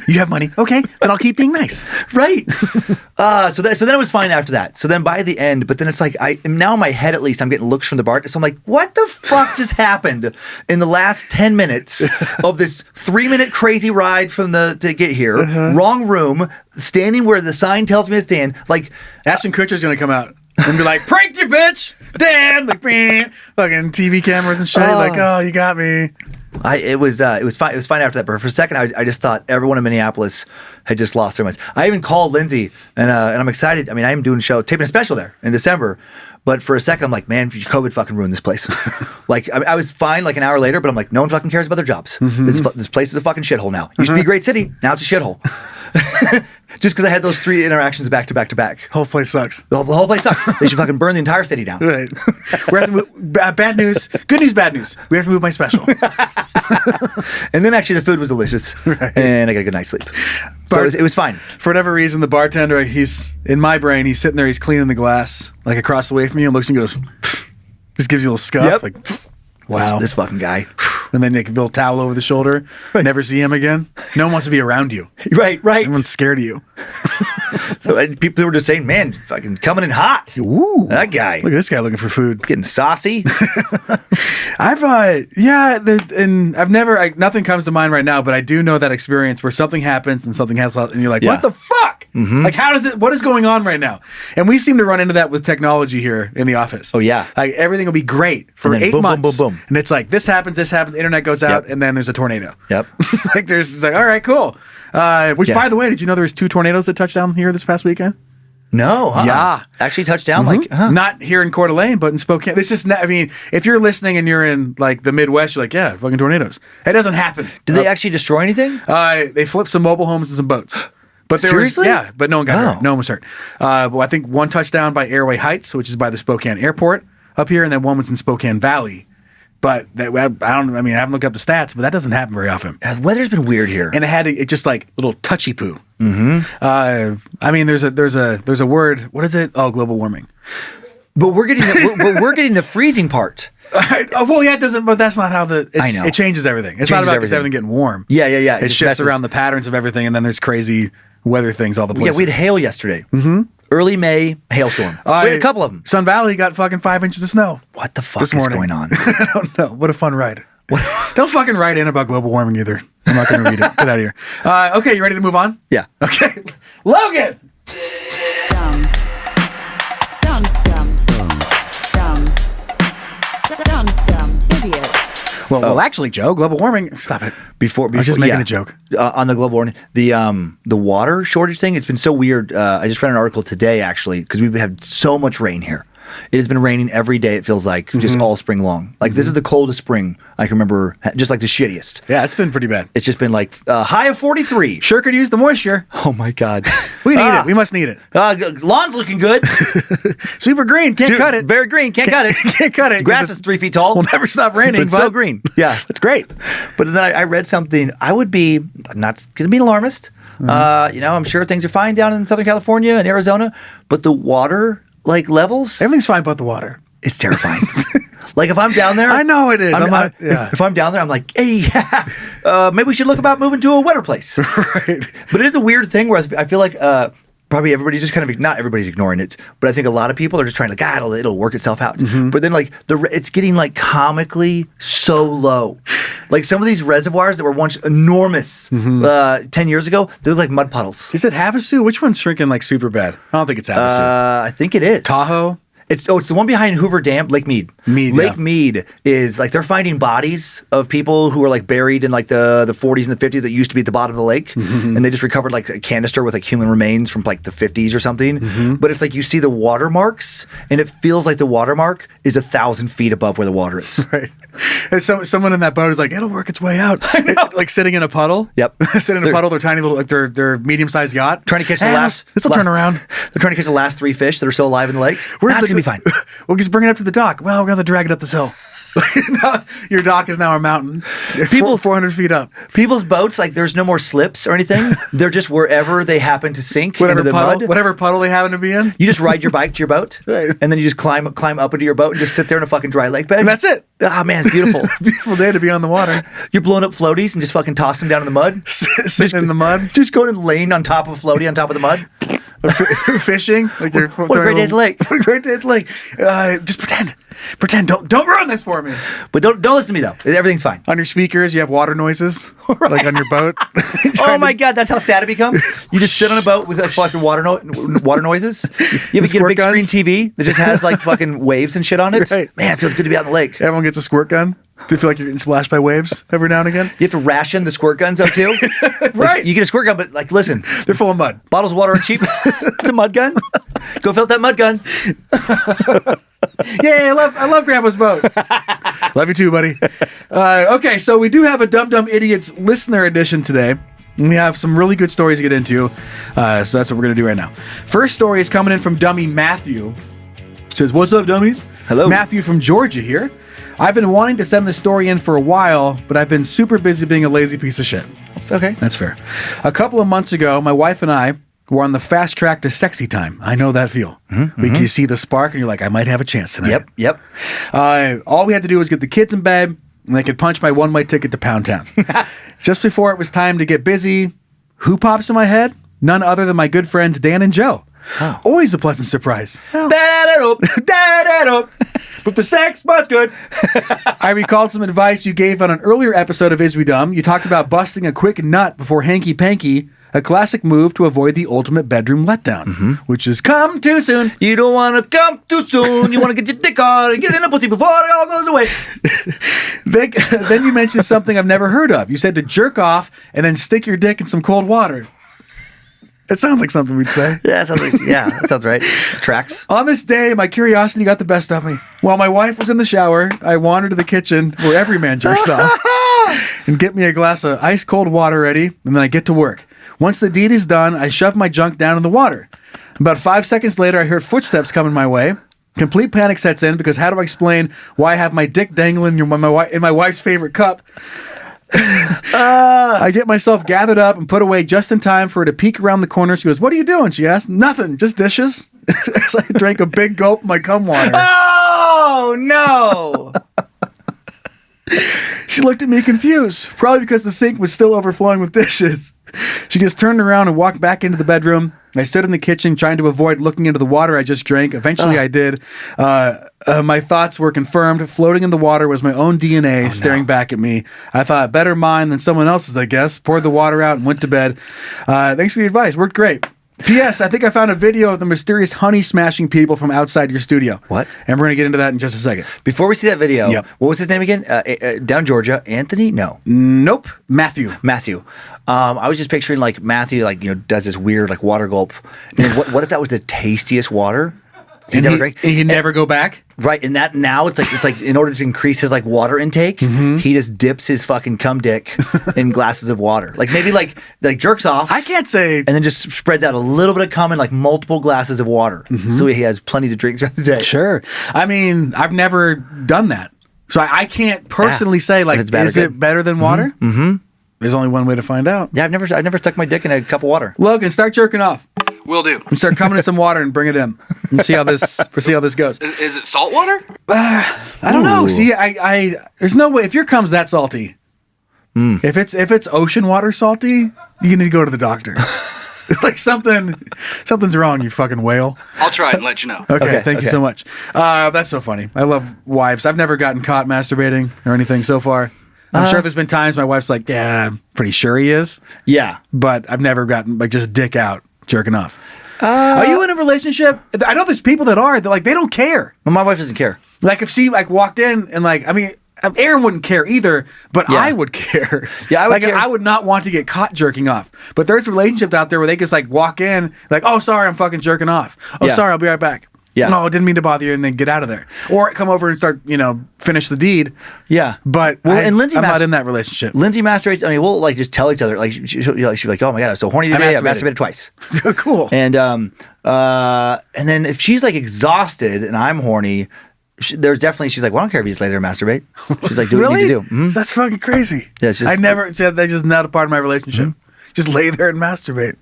You have money? Okay, then I'll keep being nice. Right. So then it was fine after that. So then by the end, but then it's like now in my head at least I'm getting looks from the bar. So I'm like, what the fuck just happened in the last 10 minutes of this 3-minute crazy ride to get here? Wrong room, standing where the sign tells me to stand. Like Ashton Kutcher's gonna come out and be like, "Pranked you, bitch!" Dan, like, fucking TV cameras and shit. Like, oh, you got me. It was fine. It was fine after that. But for a second, I just thought everyone in Minneapolis had just lost their minds. I even called Lindsay, and I'm excited. I mean, I am doing taping a special there in December. But for a second, I'm like, man, COVID fucking ruined this place. Like, I was fine like an hour later, but I'm like, no one fucking cares about their jobs. This place is a fucking shithole now. Used to be a great city. Now it's a shithole. Just because I had those 3 interactions back to back to back. Whole place sucks. The whole place sucks. They should fucking burn the entire city down. Right. We have to move, bad news. Good news, bad news. We have to move my special. And then actually the food was delicious. Right. And I got a good night's sleep. So it was fine. For whatever reason, the bartender, he's in my brain, he's sitting there, he's cleaning the glass, like across the way from me, and looks and goes, just gives you a little scuff. Like, wow. This fucking guy. And then like a little towel over the shoulder. Right. Never see him again. No one wants to be around you. Right. Everyone's scared of you. So people were just saying, man, fucking coming in hot. Ooh. That guy. Look at this guy looking for food. Getting saucy. I've never, nothing comes to mind right now, but I do know that experience where something happens and something has, and you're like, what the fuck? Like, what is going on right now? And we seem to run into that with technology here in the office. Oh, yeah. Like, everything will be great for 8 months. Boom. And it's like, this happens, the internet goes out, and then there's a tornado. Yep. It's like, all right, cool. By the way, did you know there was 2 tornadoes that touched down here this past weekend? No. Yeah. Actually touched down? Not here in Coeur d'Alene, but in Spokane. This is I mean, if you're listening and you're in like the Midwest, you're like, yeah, fucking tornadoes. It doesn't happen. Did they actually destroy anything? They flipped some mobile homes and some boats. But Seriously? But no one got hurt. No one was hurt. But I think one touchdown by Airway Heights, which is by the Spokane Airport up here, and then one was in Spokane Valley. But I haven't looked up the stats, but that doesn't happen very often. The weather's been weird here. And it just like little touchy poo. I mean, there's a word. What is it? Oh, global warming. But we're getting we're getting the freezing part. Well, yeah, it doesn't. But that's not how I know. It changes everything. It's not about everything getting warm. Yeah. It shifts messes around the patterns of everything, and then there's crazy weather things all the places. Yeah, we had hail yesterday. Early May hailstorm. We had a couple of them. Sun Valley got fucking 5 inches of snow. What the fuck is going on? I don't know. What a fun ride. Don't fucking write in about global warming either. I'm not going to read it. Get out of here. Okay, you ready to move on? Yeah. Okay. Logan! Dumb idiot. Well, actually, Joe, global warming. Stop it. Before I was just making a joke. On the global warming, the water shortage thing. It's been so weird. I just read an article today actually because we've had so much rain here. It has been raining every day. It feels like just all spring long. Like this is the coldest spring I can remember. Just like the shittiest. Yeah, it's been pretty bad. It's just been like high of 43. Sure could use the moisture. Oh my god, we need it. We must need it. Lawn's looking good. Super green. Can't cut it. Very green. Can't cut it. Can't cut it. The grass is 3 feet tall. Will never stop raining. It's so green. Yeah, it's great. But then I read something. I'm not going to be an alarmist. I'm sure things are fine down in Southern California and Arizona, but the water levels, everything's fine but the water. It's terrifying. Like if I'm down there, I know it is. If I'm down there, I'm like, hey, maybe we should look about moving to a wetter place. Right. But it is a weird thing where I feel like probably everybody's just kind of not everybody's ignoring it, but I think a lot of people are just trying to it'll work itself out. But then it's getting comically so low. Like some of these reservoirs that were once enormous 10 years ago, they look like mud puddles. Is it Havasu? Which one's shrinking super bad? I don't think it's Havasu. I think it is Tahoe. It's the one behind Hoover Dam, Lake Mead. Mead, Lake yeah. Mead is like they're finding bodies of people who were like buried in like the 40s and the 50s that used to be at the bottom of the lake, and they just recovered like a canister with like human remains from like the 50s or something. But it's like you see the watermarks, and it feels like the watermark is 1,000 feet above where the water is. Right. And someone in that boat is like, it'll work its way out. Like sitting in a puddle. Yep. Sitting in a puddle, their tiny little, like their medium-sized yacht. Trying to catch the last. This will turn around. They're trying to catch the last 3 fish that are still alive in the lake. That's gonna be fine. We'll just bring it up to the dock. Well, we're gonna have to drag it up this hill. Your dock is now a mountain. People 400 feet up. People's boats, like there's no more slips or anything. They're just wherever they happen to sink into the mud. Whatever puddle they happen to be in. You just ride your bike to your boat, Right. and then you just climb up into your boat and just sit there in a fucking dry lake bed. And that's it. Ah, man, it's beautiful. Beautiful day to be on the water. You're blowing up floaties and just fucking toss them down in the mud. Sitting in the mud. Just going and laying on top of a floaty on top of the mud. Fishing. Like you're What a great day at the lake. What a great day at the lake. Just pretend. Pretend. Don't ruin this for me. But don't listen to me though. Everything's fine. On your speakers, you have water noises, like on your boat. Oh my God, that's how sad it becomes. You just sit on a boat with like fucking water noises. You ever get a Squirt big guns. screen TV that just has like fucking waves and shit on it. Right. Man, it feels good to be out in the lake. Everyone gets a squirt gun. Do you feel like you're getting splashed by waves every now and again? You have to ration the squirt guns out too. Right. Like, you get a squirt gun, but like, listen, They're full of mud. bottles of water are cheap. It's a mud gun. Go fill up that mud gun. Yay, I love Grandpa's boat. Love you too, buddy. Okay, so we do have a Dumb Dumb Idiots listener edition today. And we have some really good stories to get into. So that's what we're going to do right now. First story is coming in from Dummy Matthew. It says, what's up, dummies? Hello. Matthew from Georgia here. I've been wanting to send this story in for a while, but I've been super busy being a lazy piece of shit. Okay. That's fair. A couple of months ago, my wife and I were on the fast track to sexy time. I know that feel. You see the spark and you're like, I might have a chance tonight. Yep. All we had to do was get the kids in bed and they could punch my one-way ticket to Pound Town. Just before it was time to get busy, who pops in my head? None other than my good friends Dan and Joe. Oh. Always a pleasant surprise. But the sex was good. I recalled some advice you gave on an earlier episode of Is We Dumb. You talked about busting a quick nut before hanky panky, a classic move to avoid the ultimate bedroom letdown, which is come too soon. you don't want to come too soon. You want to get your dick on and get in a pussy before it all goes away. Then you mentioned something I've never heard of. You said to jerk off and then stick your dick in some cold water. It sounds like something we'd say. Yeah, that sounds right. Tracks. On this day, my curiosity got the best of me. While my wife was in the shower, I wandered to the kitchen where every man jerks off and get me a glass of ice cold water ready, and then I get to work. Once the deed is done, I shove my junk down in the water. About 5 seconds later, I heard footsteps coming my way. Complete panic sets in because how do I explain why I have my dick dangling in my wife's favorite cup? I get myself gathered up and put away just in time for her to peek around the corner. She goes, "What are you doing?" She asked. "Nothing, just dishes." As I drank a big gulp of my cum water. Oh, no. She looked at me confused, probably because the sink was still overflowing with dishes. She just turned around and walked back into the bedroom. I stood in the kitchen trying to avoid looking into the water I just drank. Eventually I did. My thoughts were confirmed. Floating in the water was my own DNA staring back at me. I thought, better mine than someone else's, I guess. Poured the water out and went to bed. Thanks for the advice. Worked great. P.S. I think I found a video of the mysterious honey smashing people from outside your studio. What? And we're going to get into that in just a second. Before we see that video, Yep. what was his name again? Down Georgia. Anthony? No. Nope. Matthew. I was just picturing like Matthew, like, does this weird like water gulp. And what if that was the tastiest water? And he never go back? Right, and that now it's like in order to increase his like water intake, he just dips his fucking cum dick in glasses of water. Like maybe like jerks off. I can't say. And then just spreads out a little bit of cum in like multiple glasses of water, so he has plenty to drink throughout the day. Sure. I mean, I've never done that. So I can't personally say, like, If it's bad or is it good. better than water? Mm-hmm. There's only one way to find out. Yeah, I've never stuck my dick in a cup of water. Logan, start jerking off. Will do. And start coming in some water and bring it in. And see how this goes. Is it salt water? I don't know. Ooh. See, I there's no way if your cum's that salty. If it's ocean water salty, you need to go to the doctor. Like something's wrong, you fucking whale. I'll try it and let you know. Okay, thank you so much. That's so funny. I love wives. I've never gotten caught masturbating or anything so far. I'm sure there's been times my wife's like, yeah, I'm pretty sure he is. Yeah. But I've never gotten like just dick out jerking off. Are you in a relationship? I know there's people that are. They're like, they don't care. Well, my wife doesn't care. Like if she like walked in and like, I mean, Aaron wouldn't care either, but Yeah. I would care. Yeah, I would like care. I would not want to get caught jerking off. But there's relationships out there where they just like walk in, like, oh, sorry, I'm fucking jerking off. Oh, Yeah. sorry, I'll be right back. Yeah. No, I didn't mean to bother you, and then get out of there. Or come over and start, finish the deed. Yeah. But and Lindsay I'm not in that relationship. Lindsay masturbates. I mean, we'll like just tell each other. Like she's like, oh my god, I'm so horny today. I masturbated twice. Cool. And then if she's like exhausted and I'm horny, there's definitely she's like, well, I don't care if you just lay there and masturbate. She's like, do what Really? you need to do. Mhm. That's fucking crazy. Yeah, it's just- I never said that's just not a part of my relationship. Just lay there and masturbate.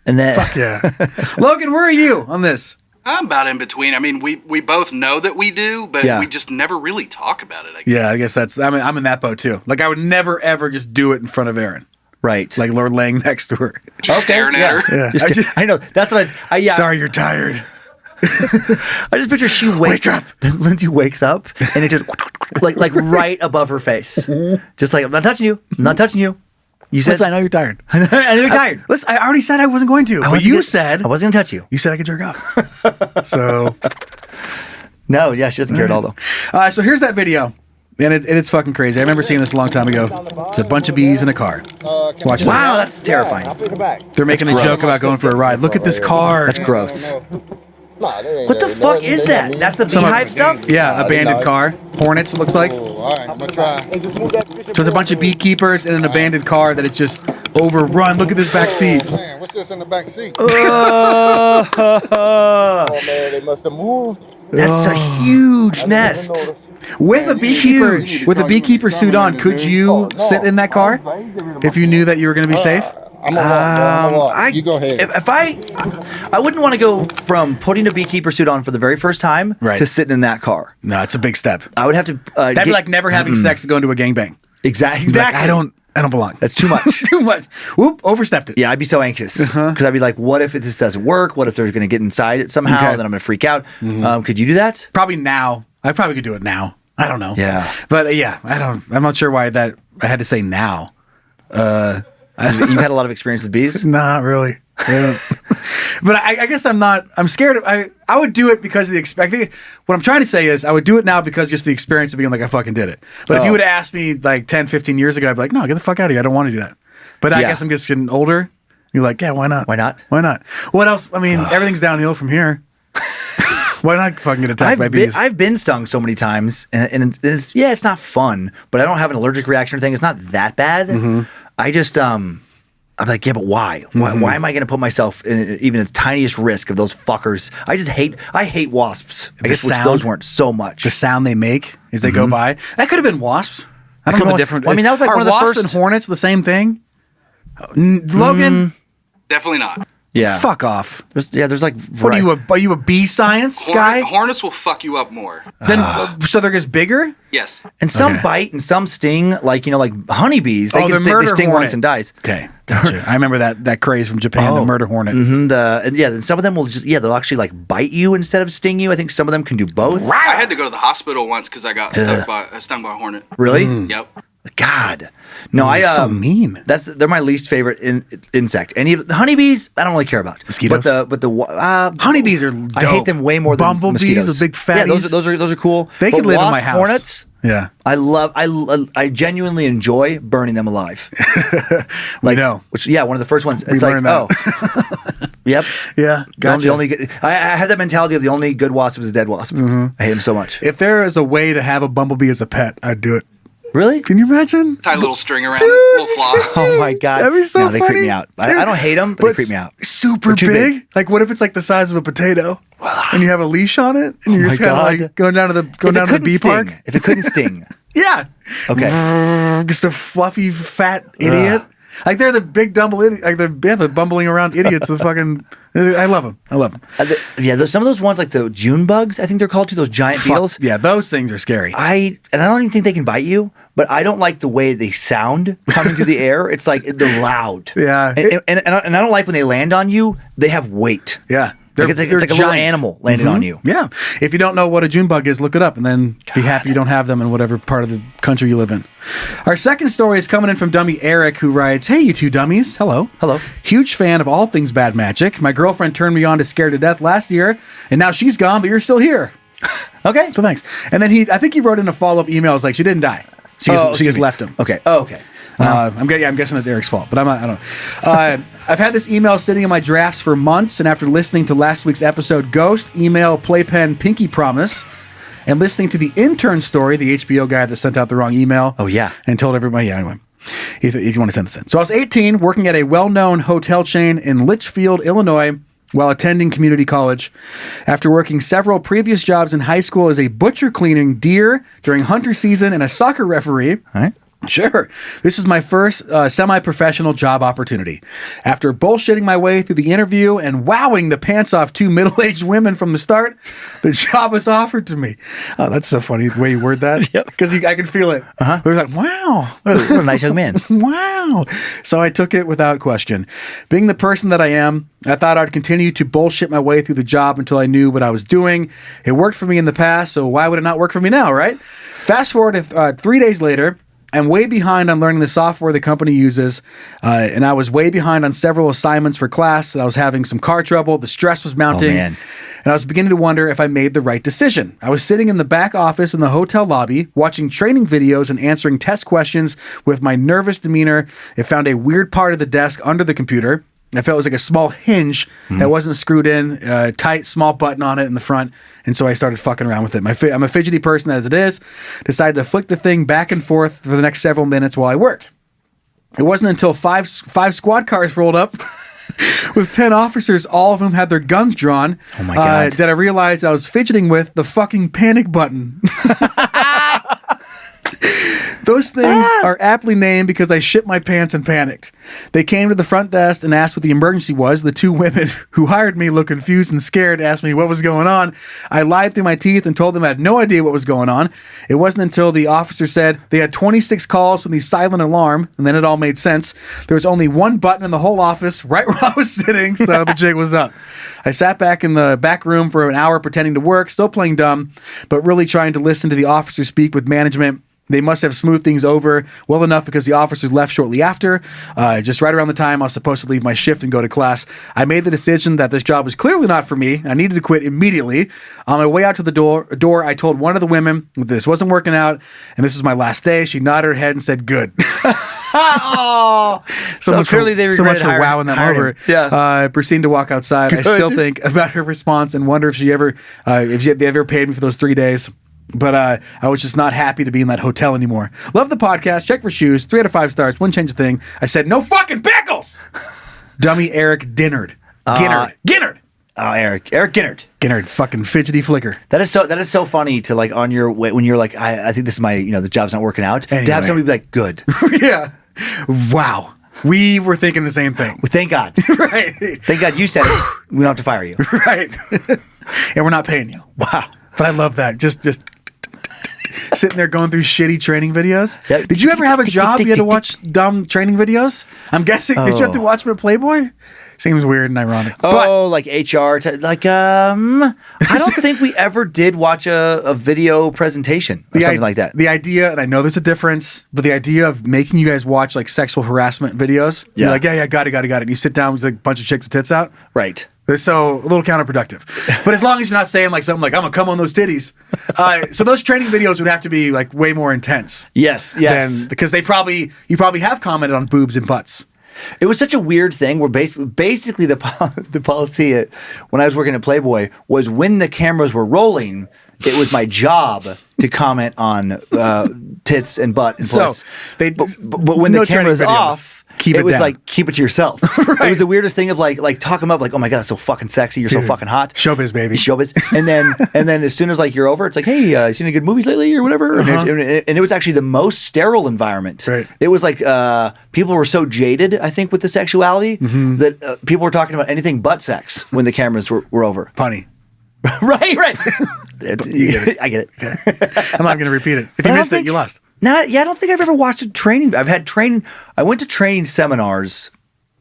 And then Fuck yeah. Logan, where are you on this? I'm about in between. I mean, we both know that we do, but Yeah. we just never really talk about it. I guess. Yeah, I guess I'm in that boat too. Like I would never ever just do it in front of Aaron. right. Like Lord laying next to her. Just staring at her. Yeah. I know. That's what yeah. Sorry, you're tired. I just picture she Wake up. Then Lindsay wakes up and it just like right above her face. Just like, I'm not touching you. I'm not touching you. You said Listen, I know you're tired. I know you're tired. Listen, I already said I wasn't going to. But wasn't you gonna- said I wasn't gonna touch you. you said I could jerk off. So No, yeah, she doesn't care at all though. so here's that video. And it's fucking crazy. I remember seeing this a long time ago. It's a bunch of bees in a car. Watch this. Wow, that's terrifying. They're making a joke about going for a ride. Look at this car. That's gross. What the fuck is that? That's the beehive stuff? Yeah, abandoned car. Hornets, it looks like. Alright, I'm gonna try. So it's a bunch of beekeepers in an abandoned car that it's just overrun. Look at this back seat. Man, what's this in the back seat? Oh, Oh man, they must have moved. that's a huge nest. With a beekeeper suit on, could you sit in that car if you knew that you were going to be safe? I'm gonna walk, bro. I'm gonna walk. You go ahead. If I wouldn't want to go from putting a beekeeper suit on for the very first time Right. to sitting in that car. No, it's a big step. I would have to. That'd be like never having sex to go into a gangbang. Exactly. Like, I don't belong. That's too much. Too much. Whoop, overstepped it. Yeah, I'd be so anxious because I'd be like, what if this doesn't work? What if they're going to get inside it somehow? Okay. Then I'm going to freak out. Could you do that? Probably now. I probably could do it now. I don't know. Yeah. But I'm not sure why I had to say now. You've had a lot of experience with bees. Not really. But I guess I'm scared of, I would do it because of the expecting. What I'm trying to say is I would do it now because just the experience of being like, I fucking did it. But if you would have asked me like 10, 15 years ago, I'd be like, no, get the fuck out of here. I don't want to do that. But I Yeah. guess I'm just getting older. You're like, yeah, why not? Why not? Why not? What else? I mean, everything's downhill from here. Why not fucking get attacked by bees? I've been stung so many times, and it's not fun, but I don't have an allergic reaction or anything. It's not that bad. I just I'm like, yeah, but why? Why am I going to put myself in even the tiniest risk of those fuckers? I hate wasps. I guess sound? those weren't so much. The sound they make as they go by. That could have been wasps. I don't know the difference. Well, I mean, that was like Are one of the wasps first- and hornets the same thing? Logan, Definitely not. yeah, fuck off. there's like What are you a bee science guy? Hornets will fuck you up more. Then so they're just bigger? Yes. and some Okay. bite and some sting, like honeybees. They Oh, can the sting, murder they sting hornet. once and dies. Okay, gotcha. I remember that craze from Japan, the Oh. murder hornet. And some of them will they'll actually like bite you instead of sting you. I think some of them can do both. I had to go to the hospital once because I got stung by a hornet. Really? Yep. God, no, I so mean. They're my least favorite insect. Any of the honeybees, I don't really care about. Mosquitoes? But the Honeybees are dope. I hate them way more than Bumblebees, mosquitoes. the big fatties. Yeah, those are cool. They But could live in my wasp, house. Hornets, Yeah. I genuinely enjoy burning them alive. I know. One of the first ones. It's like, learned that. yep. Yeah, gotcha. The only good, I have that mentality of the only good wasp is a dead wasp. I hate them so much. If there is a way to have a bumblebee as a pet, I'd do it. Really? Can you imagine? Tie a little string around it, little floss. Oh my god! That'd be so No, they creep funny. me out. Dude, I don't hate them, but they creep me out. Super They're too big? Like, what if it's like the size of a potato, and you have a leash on it, and you're my just kind of God. like going down to the If it couldn't bee sting, park? If it couldn't sting, Yeah. okay. Just a fluffy fat idiot. Like they're the big dumble idiot. Like the bumbling around idiots. The fucking. I love them. I love them. There's some of those ones like the June bugs. I think they're called too. Those giant beetles. Yeah, those things are scary. I don't even think they can bite you, but I don't like the way they sound coming through the air. It's like they're loud. Yeah. and I don't like when they land on you. They have weight. Yeah. Like it's like a little giant. animal landing on you. Yeah. If you don't know what a June bug is, look it up and then be happy you don't have them in whatever part of the country you live in. Our second story is coming in from dummy Eric, who writes, "Hey, you two dummies. Hello. Hello. Huge fan of all things bad magic. My girlfriend turned me on to Scared to Death last year, and now she's gone, but you're still here." Okay. So thanks. And then I think he wrote in a follow-up email. It's like, she didn't die. She just left him. Okay. Oh, okay. I'm guessing it's Eric's fault, but I don't know. I've had this email sitting in my drafts for months, and after listening to last week's episode, Ghost, Email, Playpen, Pinky Promise, and listening to the intern story, the HBO guy that sent out the wrong email. Oh, yeah. And told everybody, yeah, anyway. If you want to send this in. So I was 18, working at a well-known hotel chain in Litchfield, Illinois, while attending community college. After working several previous jobs in high school as a butcher cleaning deer during hunter season and a soccer referee. All right. Sure. This is my first semi-professional job opportunity. After bullshitting my way through the interview and wowing the pants off two middle-aged women from the start, the job was offered to me. Oh, that's so funny the way you word that. Yep. Because I can feel it. Uh-huh. It was like, wow. What a nice young man. Wow. So I took it without question. Being the person that I am, I thought I'd continue to bullshit my way through the job until I knew what I was doing. It worked for me in the past, so why would it not work for me now, right? Fast forward to 3 days later, I'm way behind on learning the software the company uses, and I was way behind on several assignments for class. I was having some car trouble. The stress was mounting, man. and I was beginning to wonder if I made the right decision. I was sitting in the back office in the hotel lobby, watching training videos and answering test questions with my nervous demeanor. It found a weird part of the desk under the computer. I felt it was like a small hinge that wasn't screwed in, tight, small button on it in the front. And so I started fucking around with it. I'm a fidgety person as it is. Decided to flick the thing back and forth for the next several minutes while I worked. It wasn't until five squad cars rolled up with 10 officers, all of whom had their guns drawn. Oh my God. That I realized I was fidgeting with the fucking panic button. Those things are aptly named because I shit my pants and panicked. They came to the front desk and asked what the emergency was. The two women who hired me looked confused and scared, asked me what was going on. I lied through my teeth and told them I had no idea what was going on. It wasn't until the officer said they had 26 calls from the silent alarm, and then it all made sense. There was only one button in the whole office, right where I was sitting, so the jig was up. I sat back in the back room for an hour pretending to work, still playing dumb, but really trying to listen to the officer speak with management. They must have smoothed things over well enough because the officers left shortly after. Just right around the time I was supposed to leave my shift and go to class, I made the decision that this job was clearly not for me. I needed to quit immediately. On my way out to the door, I told one of the women this wasn't working out, and this was my last day. She nodded her head and said, "Good." Oh, so clearly they so much regretted for wowing them over. Yeah. Proceeding to walk outside. Good. I still think about her response and wonder if they ever paid me for those 3 days. But I was just not happy to be in that hotel anymore. Love the podcast. Check for shoes. 3 out of 5 stars. Wouldn't change a thing. I said, no fucking pickles! Dummy Eric Ginnard. Ginnard. Oh, Eric Ginnard. Ginnard. Fucking fidgety flicker. That is so funny to like on your way when you're like, I think this is my, the job's not working out. Anyway. To have somebody be like, good. Yeah. Wow. We were thinking the same thing. Well, thank God. Right. Thank God you said it. We don't have to fire you. Right. And we're not paying you. Wow. But I love that. Just sitting there going through shitty training videos. Yeah. Did you ever have a job you had to watch dumb training videos? I'm guessing. Did you have to watch them at Playboy? Seems weird and ironic. Oh, like HR. I don't think we ever did watch a video presentation or something like that. The idea, and I know there's a difference, but the idea of making you guys watch like sexual harassment videos. Yeah. You're like, yeah, got it. And you sit down with like a bunch of chicks with tits out. Right. So a little counterproductive. But as long as you're not saying like something like, I'm going to come on those titties. So those training videos would have to be like way more intense. Yes. Because you probably have commented on boobs and butts. It was such a weird thing where basically the policy when I was working at Playboy was when the cameras were rolling, it was my job to comment on tits and butt and puss. But when the camera's off, it was down. Like, keep it to yourself. Right. It was the weirdest thing of like talk them up like, oh my God, that's so fucking sexy. You're so fucking hot. Showbiz, baby. Showbiz. And then as soon as like you're over, it's like, hey, seen any good movies lately or whatever? Uh-huh. And it was actually the most sterile environment. Right. It was like people were so jaded, I think, with the sexuality that people were talking about anything but sex when the cameras were over. Punny. Right. You get it. I get it. I'm not going to repeat it. If you missed it, you lost. I don't think I've ever watched a training. I've had training. I went to training seminars.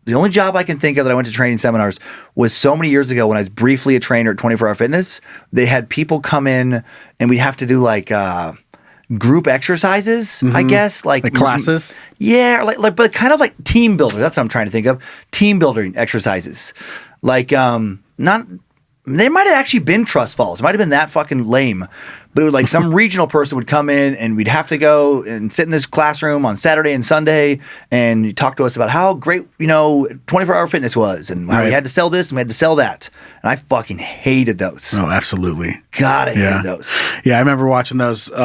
The only job I can think of that I went to training seminars was so many years ago when I was briefly a trainer at 24 Hour Fitness. They had people come in and we'd have to do like group exercises, I guess. Like classes? Yeah, but kind of like team builder. That's what I'm trying to think of. Team building exercises. Like not They might have actually been trust falls. It might have been that fucking lame. But it was like some regional person would come in and we'd have to go and sit in this classroom on Saturday and Sunday and talk to us about how great, 24-hour fitness was and how we had to sell this and we had to sell that. And I fucking hated those. Oh, absolutely. God, I hated those. Yeah, I remember watching those. In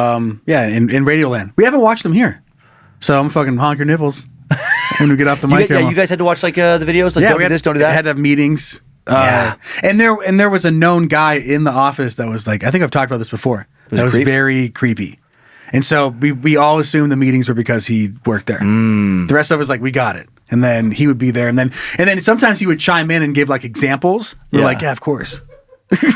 Radioland. We haven't watched them here. So I'm fucking honk your nipples when we get off the mic. You guys had to watch like the videos? Like, don't do this, don't do that? We had to have meetings. And there was a known guy in the office that was like, I think I've talked about this before. That was very creepy. And so we all assumed the meetings were because he worked there. The rest of us like, we got it. And then he would be there. And then sometimes he would chime in and give like examples. We're like, yeah, of course.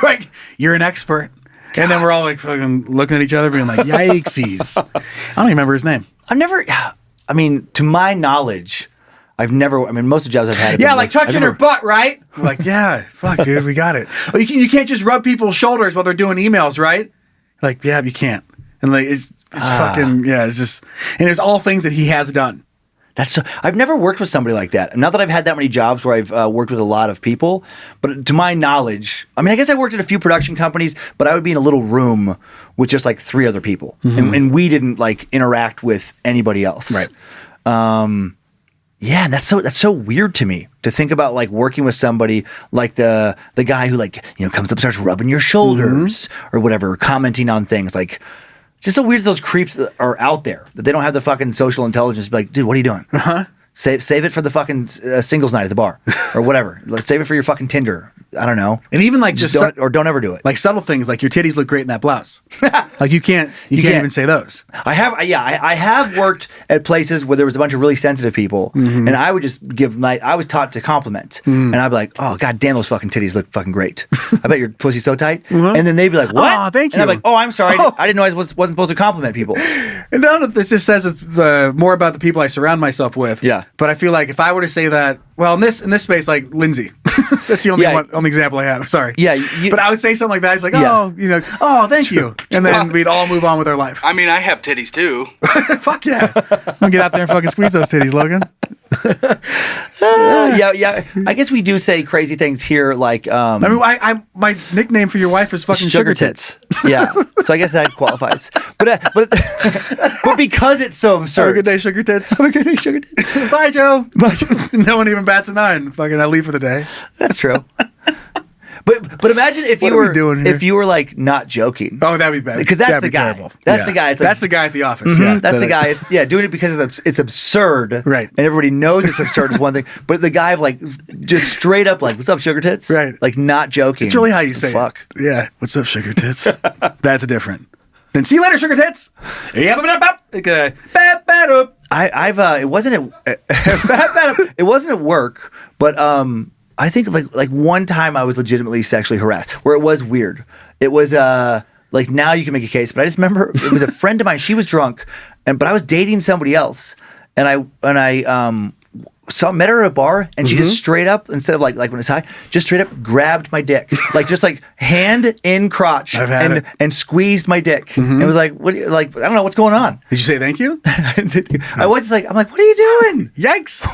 Like, you're an expert. God. And then we're all like fucking looking at each other being like, yikesies. I don't even remember his name. To my knowledge, most of the jobs I've had. Yeah, like touching her butt, right? We're like, yeah, fuck, dude, we got it. Oh, you can't just rub people's shoulders while they're doing emails, right? Like, yeah, you can't. And like, it's fucking, it's just, and it's all things that he has done. I've never worked with somebody like that. Not that I've had that many jobs where I've worked with a lot of people, but to my knowledge, I guess I worked at a few production companies, but I would be in a little room with just like 3 other people, and we didn't like interact with anybody else. Right. Yeah, and that's so weird to me to think about like working with somebody like the guy who like comes up and starts rubbing your shoulders or whatever, commenting on things like. It's just so weird that those creeps are out there, that they don't have the fucking social intelligence to be like, dude, what are you doing? Save it for the fucking singles night at the bar or whatever. Let's save it for your fucking Tinder. I don't know. And even like don't ever do it. Like subtle things, like your titties look great in that blouse. Like you can't even say those. I have worked at places where there was a bunch of really sensitive people, and I would just I was taught to compliment, and I'd be like, oh god damn, those fucking titties look fucking great. I bet your pussy's so tight. And then they'd be like, what? Oh, thank you. And I'm like, oh, I'm sorry, I didn't know I wasn't supposed to compliment people. And none of this just says more about the people I surround myself with. Yeah. But I feel like if I were to say that, well, in this space, like Lindsay, that's the only example I have. Sorry. Yeah. But I would say something like that. I'd be like, thank you. And then we'd all move on with our life. I mean, I have titties too. Fuck yeah. I'm gonna get out there and fucking squeeze those titties, Logan. Yeah. I guess we do say crazy things here, like. My nickname for your wife is fucking Sugar Tits. Yeah, so I guess that qualifies. But because it's so absurd. Have a good day, Sugar Tits. Have a good day, Sugar Tits. Bye, Joe. Bye, Joe. No one even bats an eye. Fucking, I leave for the day. That's true. But imagine if you were like not joking. Oh, that'd be bad. Because that's the guy. Terrible. That's the guy. That's the guy at the office. Yeah, that's the guy. It's doing it because it's absurd. Right. And everybody knows it's absurd is one thing. But the guy of like just straight up like, "What's up, Sugar Tits?" Right. Like not joking. It's really how you say Fuck. it. Yeah. What's up, Sugar Tits? That's different. Then see you later, Sugar Tits. It wasn't at work, but I think like one time I was legitimately sexually harassed, where it was weird. It was like now you can make a case, but I just remember it was a friend of mine. She was drunk, but I was dating somebody else, and I met her at a bar, and she just straight up, instead of like when it's high, just straight up grabbed my dick, like just like hand in crotch and squeezed my dick, and was like, "What? I don't know what's going on." Did you say thank you? I didn't say thank you. I was just like, I'm like, "What are you doing?" Yikes!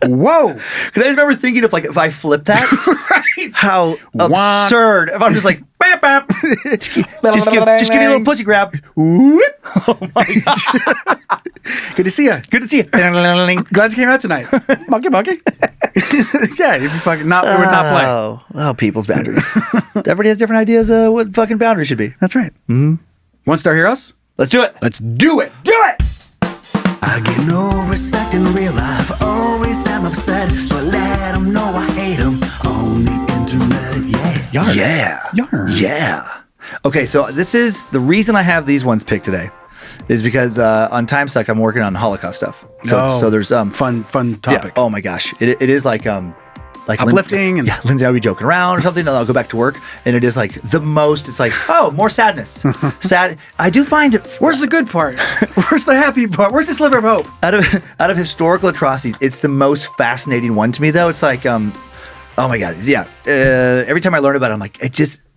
Whoa! Because I just remember thinking if I flipped that, right? How absurd! If I'm just like, bap, bap. just give me a little pussy grab. Oh my god! Good to see you. Good to see you. Glad you came out tonight. Monkey. Yeah, if you fucking it would not play. Oh, people's boundaries. Everybody has different ideas of what fucking boundaries should be. That's right. One-star heroes? Let's do it. Let's do it. Do it! I get no respect in real life. Always am upset, so I let them know I hate them on the internet. Yeah. Yarn. Yeah. Okay, so this is the reason I have these ones picked today. Is because on Time Suck I'm working on Holocaust stuff. So there's fun topic. Yeah, oh my gosh, it is like uplifting Lindsay and I would be joking around or something, and I'll go back to work, and it is like the most. It's like, oh, more sadness. Sad. I do find it. Where's the good part? Where's the happy part? Where's the sliver of hope? Out of historical atrocities, it's the most fascinating one to me, though. It's like, oh my god, yeah. Every time I learn about it, I'm like,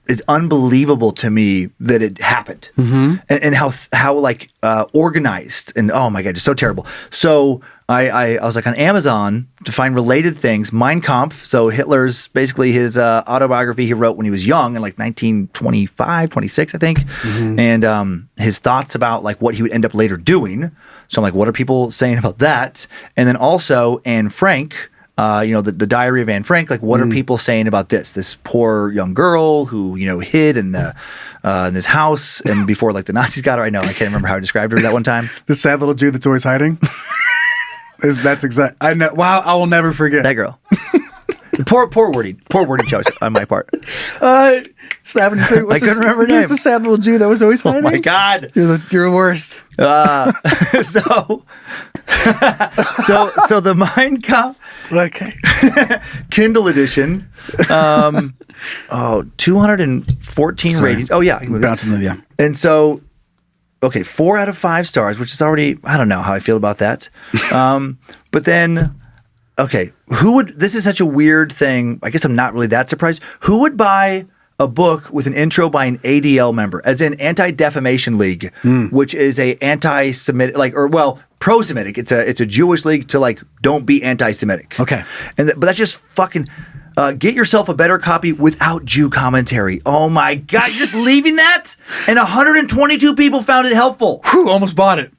is unbelievable to me that it happened, and how like organized, and oh my god, just so terrible. So I was like on Amazon to find related things. Mein Kampf, so Hitler's basically his autobiography he wrote when he was young in like 1925, 26, I think, and his thoughts about like what he would end up later doing. So I'm like, what are people saying about that? And then also Anne Frank. The Diary of Anne Frank. Like, what are people saying about this poor young girl who hid in this house, and before like the Nazis got her? I can't remember how I described her that one time. The sad little Jew that's always hiding. That's exact. I know. Wow, I will never forget that girl. Poor wording choice on my part. Stabbing you through. I couldn't remember her name. Who's the sad little Jew that was always hiding? Oh my god, you're the worst. So the Mein Kampf, okay, Kindle edition, 214 ratings. Oh yeah, bouncing the yeah. And so, okay, 4 out of 5 stars, which is already, I don't know how I feel about that. But then, okay, this is such a weird thing. I guess I'm not really that surprised. Who would buy a book with an intro by an ADL member, as in Anti-Defamation League, which is a anti-Semitic, pro-Semitic. It's a Jewish league to like don't be anti-Semitic. Okay, but that's just fucking. Get yourself a better copy without Jew commentary. Oh my god, you're just leaving that, and 122 people found it helpful. Whew, almost bought it.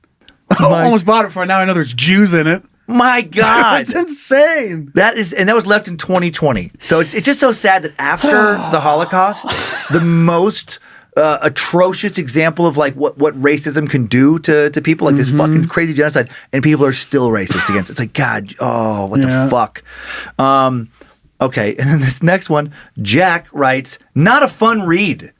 Almost bought it before. Now I know there's Jews in it. My God, it's insane. That was left in 2020. So it's just so sad that after the Holocaust, the most atrocious example of like what racism can do to people, like this fucking crazy genocide, and people are still racist against it. It's like, God, what the fuck? Okay, and then this next one, Jack writes, not a fun read.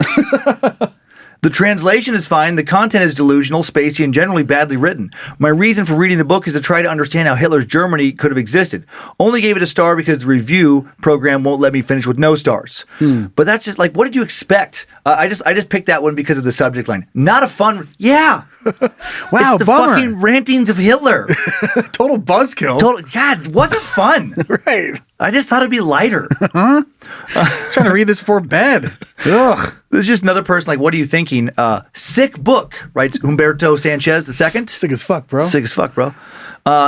The translation is fine. The content is delusional, spacey, and generally badly written. My reason for reading the book is to try to understand how Hitler's Germany could have existed. Only gave it a star because the review program won't let me finish with no stars. But that's just like, what did you expect? I just picked that one because of the subject line. Not a fun... Yeah! Wow, it's the bummer. fucking rantings of Hitler. Total buzzkill. God, it wasn't fun. Right. I just thought it'd be lighter. Trying to read this before bed. Ugh. There's just another person like, what are you thinking? Sick book, writes II Sanchez II. Sick as fuck, bro. Sick as fuck, bro.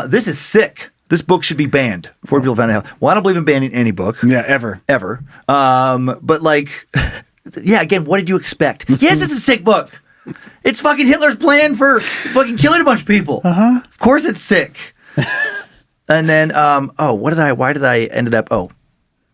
This is sick. This book should be banned before people find out. Well, I don't believe in banning any book. Yeah, ever. But like, yeah, again, what did you expect? Yes, it's a sick book. It's fucking Hitler's plan for fucking killing a bunch of people. Of course it's sick. And then, why did I ended up,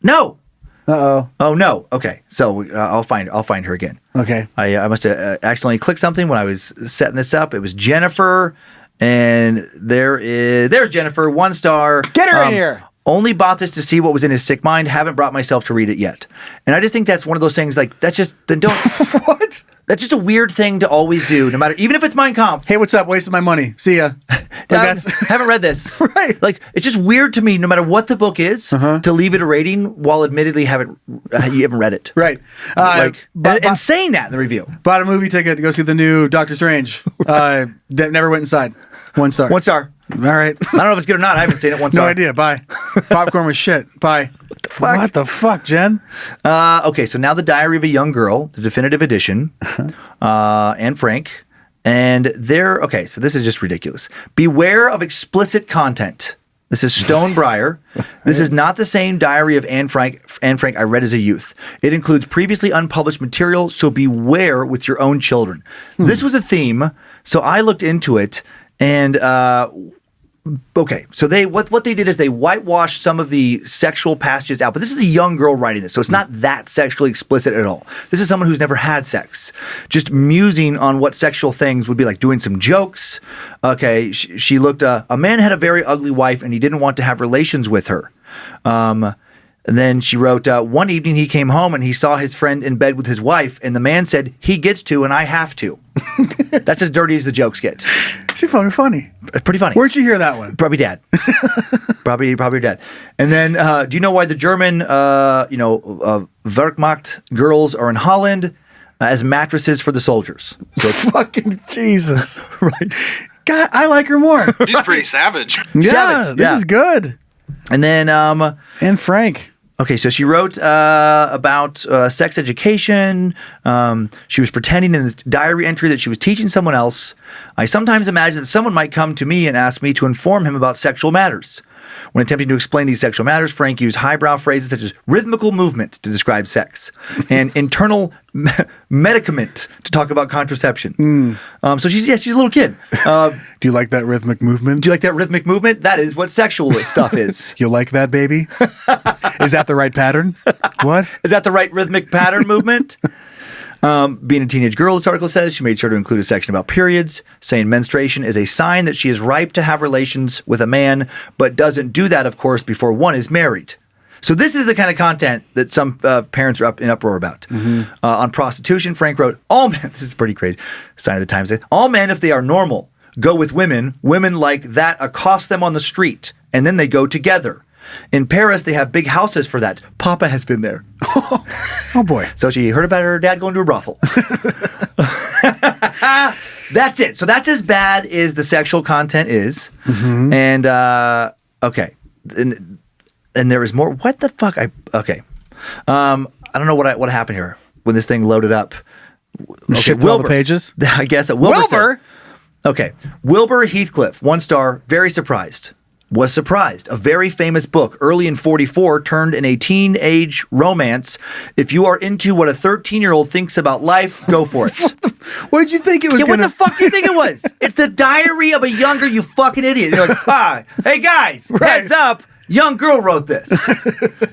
no. Uh-oh. Oh, no. Okay. So I'll find her again. Okay. I must have accidentally clicked something when I was setting this up. It was Jennifer, and there's Jennifer, 1 star. Get her in here. Only bought this to see what was in his sick mind. Haven't brought myself to read it yet. And I just think that's one of those things like, that's just, then don't. What? That's just a weird thing to always do, no matter, even if it's Mein Kampf. Hey, what's up? Wasted my money. See ya. Haven't read this. Right. Like, it's just weird to me, no matter what the book is, to leave it a rating while admittedly you haven't read it. Right. And saying that in the review. Bought a movie ticket to go see the new Doctor Strange. Never went inside. 1 star. 1 star. All right. I don't know if it's good or not. I haven't seen it. 1 star. No idea. Bye. Popcorn was shit. Bye. What the fuck, Jen? Okay, so now The Diary of a Young Girl, the definitive edition, Anne Frank. And so this is just ridiculous. Beware of explicit content. This is Stone Breyer. This is not the same Diary of Anne Frank I read as a youth. It includes previously unpublished material, so beware with your own children. This was a theme, so I looked into it, and okay, so what they did is they whitewashed some of the sexual passages out, but this is a young girl writing this, so it's not that sexually explicit at all. This is someone who's never had sex, just musing on what sexual things would be like, doing some jokes. Okay, she looked, a man had a very ugly wife and he didn't want to have relations with her. And then she wrote, one evening he came home and he saw his friend in bed with his wife, and the man said, he gets to and I have to. That's as dirty as the jokes get. She's fucking funny. Pretty funny. Where'd you hear that one? Probably dad. probably dad. And then, do you know why the German, Wehrmacht girls are in Holland as mattresses for the soldiers? So fucking Jesus. Right. God, I like her more. She's pretty savage. Yeah, this is good. And then, and Frank. Okay, so she wrote about sex education. She was pretending in this diary entry that she was teaching someone else. I sometimes imagine that someone might come to me and ask me to inform him about sexual matters. When attempting to explain these sexual matters, Frank used highbrow phrases such as rhythmical movement to describe sex and internal medicament to talk about contraception. So she's a little kid. Do you like that rhythmic movement? Do you like that rhythmic movement? That is what sexual stuff is. You like that, baby? Is that the right pattern? What? Is that the right rhythmic pattern movement? Being a teenage girl, this article says, she made sure to include a section about periods, saying menstruation is a sign that she is ripe to have relations with a man, but doesn't do that, of course, before one is married. So this is the kind of content that some parents are in uproar about. On prostitution, Frank wrote, all men, this is pretty crazy, sign of the times, all men, if they are normal, go with women. Women like that accost them on the street, and then they go together. In Paris, they have big houses for that. Papa has been there. Oh, boy. So she heard about her dad going to a brothel. That's it. So that's as bad as the sexual content is. And, okay. And there is more. What the fuck? Okay. I don't know what happened here when this thing loaded up. Okay, Shift all the pages? I guess. Wilbur? Okay. Wilbur Heathcliff, 1 star, very surprised. Was surprised. A very famous book, early in 44, turned in a teenage romance. If you are into what a 13-year-old thinks about life, go for it. What did you think it was What the fuck do you think it was? It's the diary of a younger, you fucking idiot. You're like, hey guys, heads up. Young girl wrote this.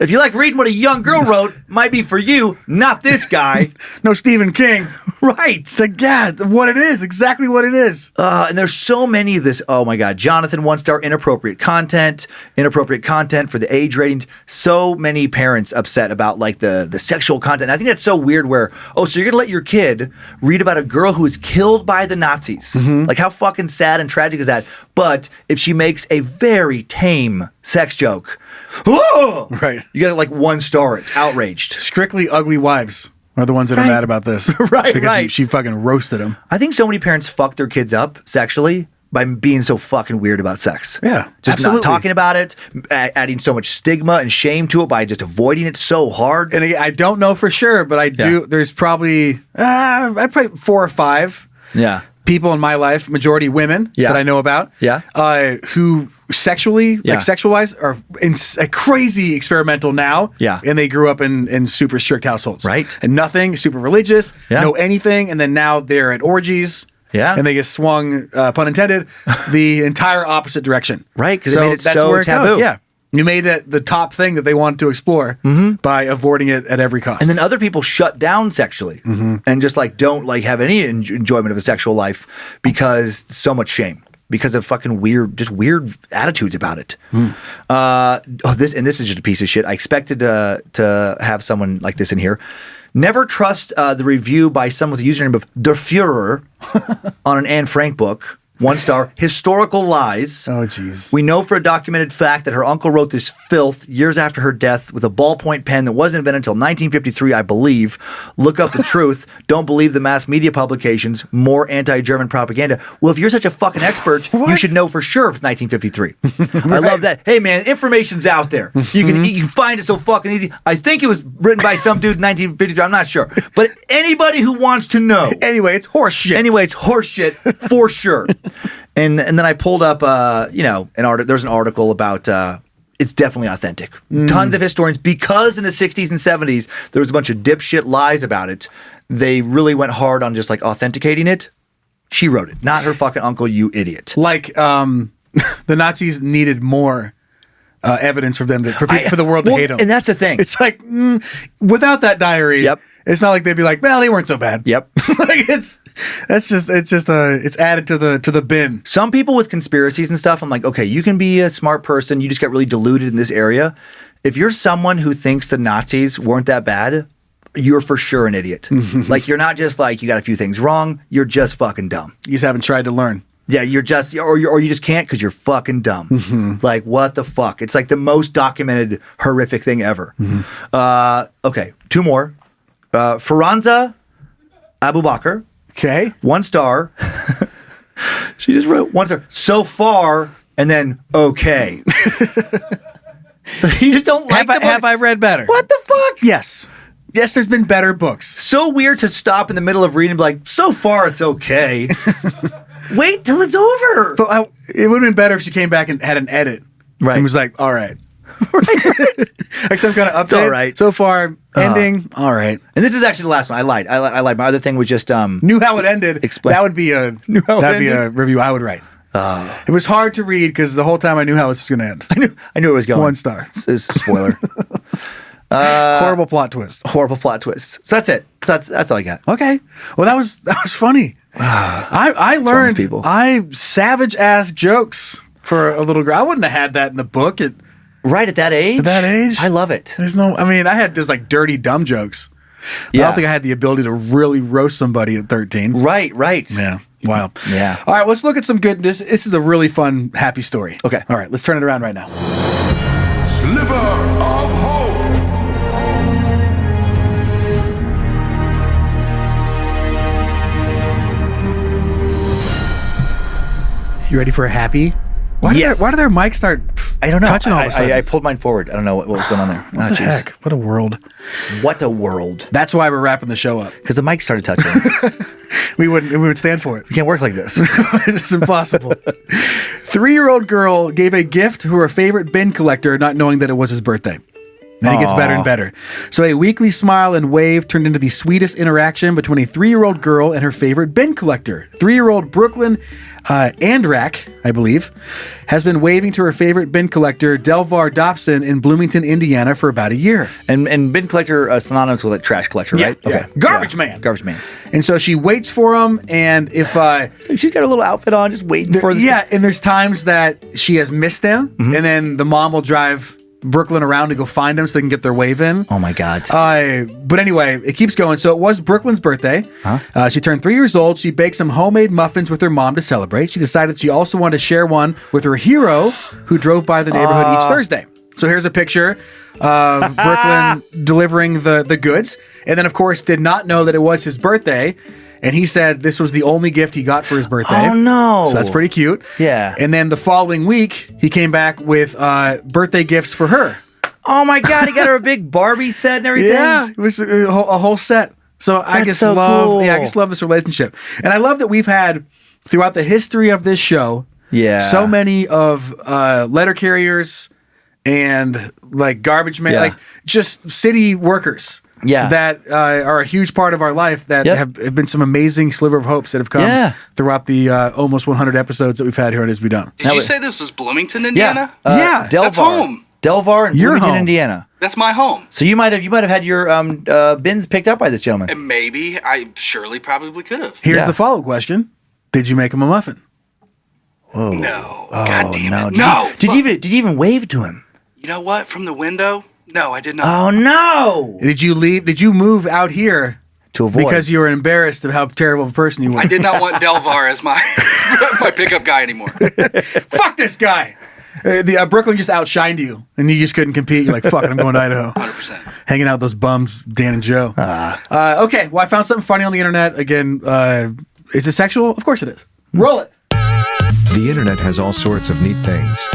If you like reading what a young girl wrote, might be for you, not this guy. No Stephen King. Right. It's like, yeah, what it is. Exactly what it is. And there's so many of this. Oh my God. Jonathan, 1 star, inappropriate content for the age ratings. So many parents upset about like the sexual content. I think that's so weird where, so you're going to let your kid read about a girl who was killed by the Nazis. Like how fucking sad and tragic is that? But if she makes a very tame sex joke, right, you got like 1 star it, outraged. Strictly ugly wives are the ones that are mad about this. Because she fucking roasted him. I think so many parents fuck their kids up sexually by being so fucking weird about sex. Yeah, just absolutely. not talking about it, adding so much stigma and shame to it by just avoiding it so hard. And I don't know for sure, but I do. There's probably I'd probably 4 or 5 people in my life, majority women that I know about, who sexually, like sexual wise, are crazy experimental now. And they grew up in super strict households. Right. And nothing, super religious, know anything. And then now they're at orgies. And they get swung, pun intended, the entire opposite direction. Right. Because made it that's so where it taboo. Goes. Yeah. You made that the top thing that they wanted to explore by avoiding it at every cost. And then other people shut down sexually and just like don't like have any enjoyment of a sexual life because so much shame. Because of fucking weird attitudes about it. This is just a piece of shit. I expected to have someone like this in here. Never trust the review by someone with the username of Der Führer on an Anne Frank book. 1 star, historical lies. Oh, jeez. We know for a documented fact that her uncle wrote this filth years after her death with a ballpoint pen that wasn't invented until 1953, I believe. Look up the truth. Don't believe the mass media publications. More anti-German propaganda. Well, if you're such a fucking expert, you should know for sure if it's 1953. I love that. Hey, man, information's out there. You can find it so fucking easy. I think it was written by some dude in 1953. I'm not sure. But anybody who wants to know. Anyway, it's horse shit For sure. And then I pulled up, there's an article about it's definitely authentic. Tons of historians, because in the 60s and 70s, there was a bunch of dipshit lies about it. They really went hard on just like authenticating it. She wrote it, not her fucking uncle, you idiot. Like the Nazis needed more evidence for them for the world to hate them. And that's the thing. It's like without that diary, it's not like they'd be like, well, they weren't so bad. Like it's added to the bin. Some people with conspiracies and stuff, I'm like, okay, you can be a smart person. You just get really deluded in this area. If you're someone who thinks the Nazis weren't that bad, you're for sure an idiot. Like you're not just like you got a few things wrong. You're just fucking dumb. You just haven't tried to learn. Yeah, you're just, or you just can't because you're fucking dumb. Like, what the fuck? It's like the most documented horrific thing ever. Okay, 2 more. Faranza Abu Bakr. Okay. 1 star. She just wrote 1 star. So far, and then okay. So you just don't like the book? Have I read better? What the fuck? Yes. Yes, there's been better books. So weird to stop in the middle of reading and be like, so far it's okay. Wait till it's over. But it would have been better if she came back and had an edit. Right. And was like, all right. Like some kind of update. It's all right. So far, ending, all right. And this is actually the last one. I lied. My other thing was just knew how it ended. Explain. That would be a review I would write. It was hard to read because the whole time I knew how it was going to end. I knew it was going. 1 star. It's a spoiler. Horrible plot twist. Horrible plot twist. So that's it. So that's all I got. Okay. Well, that was funny. I learned people. savage ass jokes for a little girl. I wouldn't have had that in the book. Right at that age? At that age? I love it. I had just like dirty, dumb jokes. But I don't think I had the ability to really roast somebody at 13. Right. Yeah. Wow. Yeah. All right, let's look at some good. This is a really fun, happy story. Okay. All right, let's turn it around right now. Sliver of hope. You ready for a happy? Why do their mics start I don't know. touching all of a sudden? I pulled mine forward. I don't know what was going on there. What the heck? What a world. What a world. That's why we're wrapping the show up. Because the mic started touching. We would stand for it. We can't work like this. It's impossible. 3-year-old girl gave a gift to her favorite bin collector, not knowing that it was his birthday. Then it gets better and better. So a weekly smile and wave turned into the sweetest interaction between a 3-year-old girl and her favorite bin collector. 3-year-old Brooklyn Andrak, I believe, has been waving to her favorite bin collector, Delvar Dobson, in Bloomington, Indiana, for about a year. And bin collector synonymous with like trash collector, right? Yeah. Okay. Garbage man. Garbage man. And so she waits for him, and if... she's got a little outfit on, just waiting for this. Yeah, and there's times that she has missed him, and then the mom will drive Brooklyn around to go find them so they can get their wave in. Oh my God. But anyway, it keeps going. So it was Brooklyn's birthday. She turned 3 years old. She baked some homemade muffins with her mom to celebrate. She decided she also wanted to share one with her hero who drove by the neighborhood each Thursday. So here's a picture of Brooklyn delivering the goods. And then, of course, did not know that it was his birthday. And he said this was the only gift he got for his birthday. Oh, no. So that's pretty cute. Yeah. And then the following week, he came back with birthday gifts for her. Oh my God, he got her a big Barbie set and everything. Yeah, it was a whole set. So I just so love, cool. I just love this relationship. And I love that we've had, throughout the history of this show, so many of letter carriers and like garbage men, like just city workers. That are a huge part of our life that have been some amazing sliver of hopes that have come throughout the almost 100 episodes that we've had here on Is We Dumb. Did you say this was Bloomington, Indiana? Yeah. Delvar. That's home. Delvar in Your Bloomington, home. Indiana. That's my home. So you might have had your bins picked up by this gentleman. And maybe I probably could have. Here's the follow-up question. Did you make him a muffin? Whoa. No. God damn it. No. No. Did you even wave to him? You know what? From the window? No, I did not. Oh no. Did you leave? Did you move out here to avoid? Because you were embarrassed of how terrible of a person you were. I did not want Delvar as my my pickup guy anymore. Fuck this guy. Brooklyn just outshined you, and you just couldn't compete. You're like, fuck it, I'm going to Idaho. 100%. Hanging out with those bums, Dan and Joe. Okay, well, I found something funny on the internet. Again, is it sexual? Of course it is. Roll it. The internet has all sorts of neat things.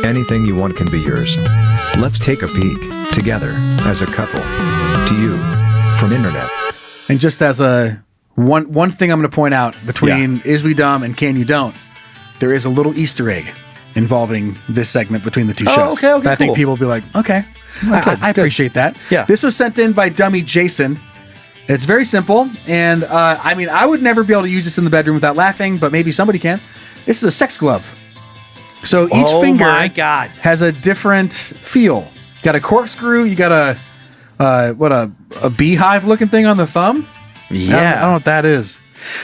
Anything you want can be yours. Let's take a peek, together, as a couple. To you, from internet. And just as a one thing I'm going to point out between Is We Dumb and Can You Don't, there is a little Easter egg involving this segment between the two shows. Okay, I think cool. people will be like, okay, I appreciate that. Yeah. This was sent in by Dummy Jason. It's very simple, and I mean, I would never be able to use this in the bedroom without laughing, but maybe somebody can. This is a sex glove. So each finger has a different feel. You got a corkscrew, you got a beehive looking thing on the thumb. Yeah. I don't know what that is.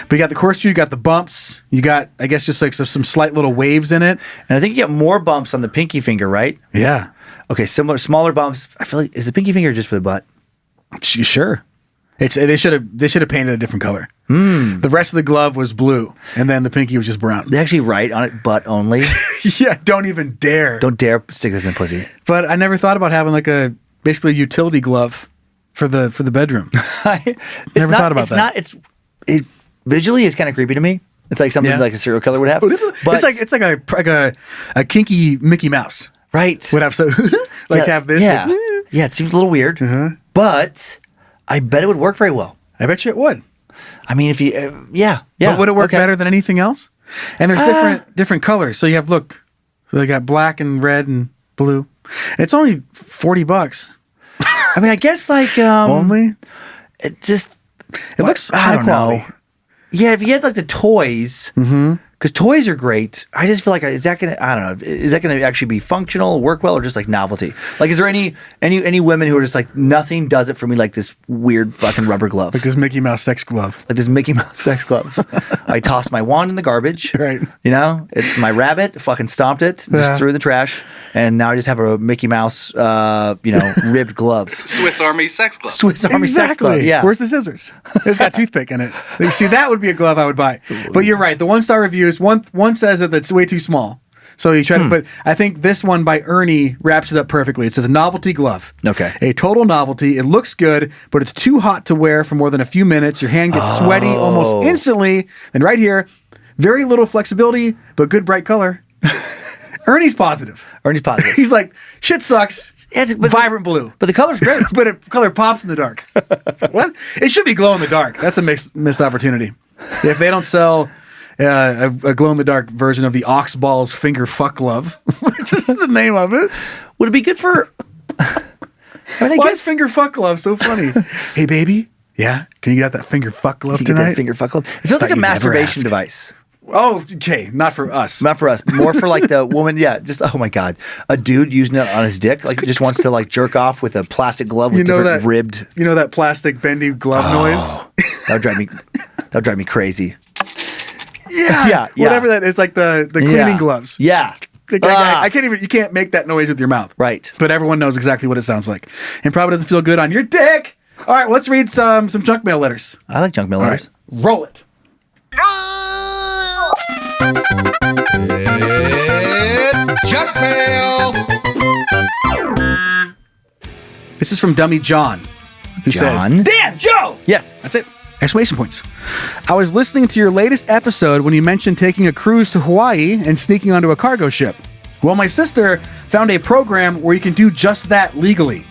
But you got the corkscrew, you got the bumps, you got, I guess, just like some slight little waves in it. And I think you get more bumps on the pinky finger, right? Yeah. Okay, smaller bumps. I feel like, is the pinky finger just for the butt? Sure. They should have painted a different color. The rest of the glove was blue, and then the pinky was just brown. They actually write on it butt only. Yeah, don't even dare. Don't dare stick this in pussy. But I never thought about having like basically a utility glove for the bedroom. Never thought about that. It visually is kind of creepy to me. It's like something like a serial killer would have. But it's like a kinky Mickey Mouse. right. would have have this. Yeah, yeah. It seems a little weird, but I bet it would work very well. I bet you it would. I mean, if you, yeah. But would it work better than anything else? And there's different colors. So you have so they got black and red and blue. And it's only $40. I mean, I guess only. It looks I don't high know. Yeah, if you had the toys, because toys are great. I just feel like is that gonna? I don't know. Is that gonna actually be functional, work well, or just novelty? Is there any women who are just nothing does it for me like this weird fucking rubber glove, like this Mickey Mouse sex glove, like this Mickey Mouse sex glove? I tossed my wand in the garbage. Right. It's my rabbit. Fucking stomped it. Just threw it in the trash, and now I just have a Mickey Mouse, ribbed glove. Swiss Army sex glove. Swiss Army sex glove. Yeah. Where's the scissors? It's got toothpick in it. You see, that would be a glove I would buy. But you're right. The 1-star reviews, one says that it's way too small. So you try to, but I think this one by Ernie wraps it up perfectly. It says novelty glove. Okay. A total novelty. It looks good, but it's too hot to wear for more than a few minutes. Your hand gets sweaty almost instantly. And right here, very little flexibility, but good bright color. Ernie's positive. He's like, shit sucks. Vibrant blue. But the color's great. But the color pops in the dark. What? It should be glow in the dark. That's a missed opportunity. If they don't sell a glow-in-the-dark version of the Oxballs Finger Fuck Glove, which is the name of it. Would it be good for... Why is Finger Fuck Glove so funny? Hey, baby. Yeah? Can you get that Finger Fuck Glove Can you tonight? get that Finger Fuck Glove? It feels like a masturbation device. Oh, Jay, not for us. Not for us. More for the woman. Yeah, just, oh my God. A dude using it on his dick, just wants to jerk off with a plastic glove with different ribbed... You know that plastic bendy glove noise? That would drive me crazy. Yeah. Whatever that is, like the cleaning gloves. Yeah. I can't even, you can't make that noise with your mouth. Right. But everyone knows exactly what it sounds like. And probably doesn't feel good on your dick. All right, let's read some junk mail letters. I like junk mail letters. Right, roll it. It's junk mail. This is from Dummy John, who says, Dan, Joe! Yes. That's it. Exclamation points. I was listening to your latest episode when you mentioned taking a cruise to Hawaii and sneaking onto a cargo ship. Well, my sister found a program where you can do just that legally.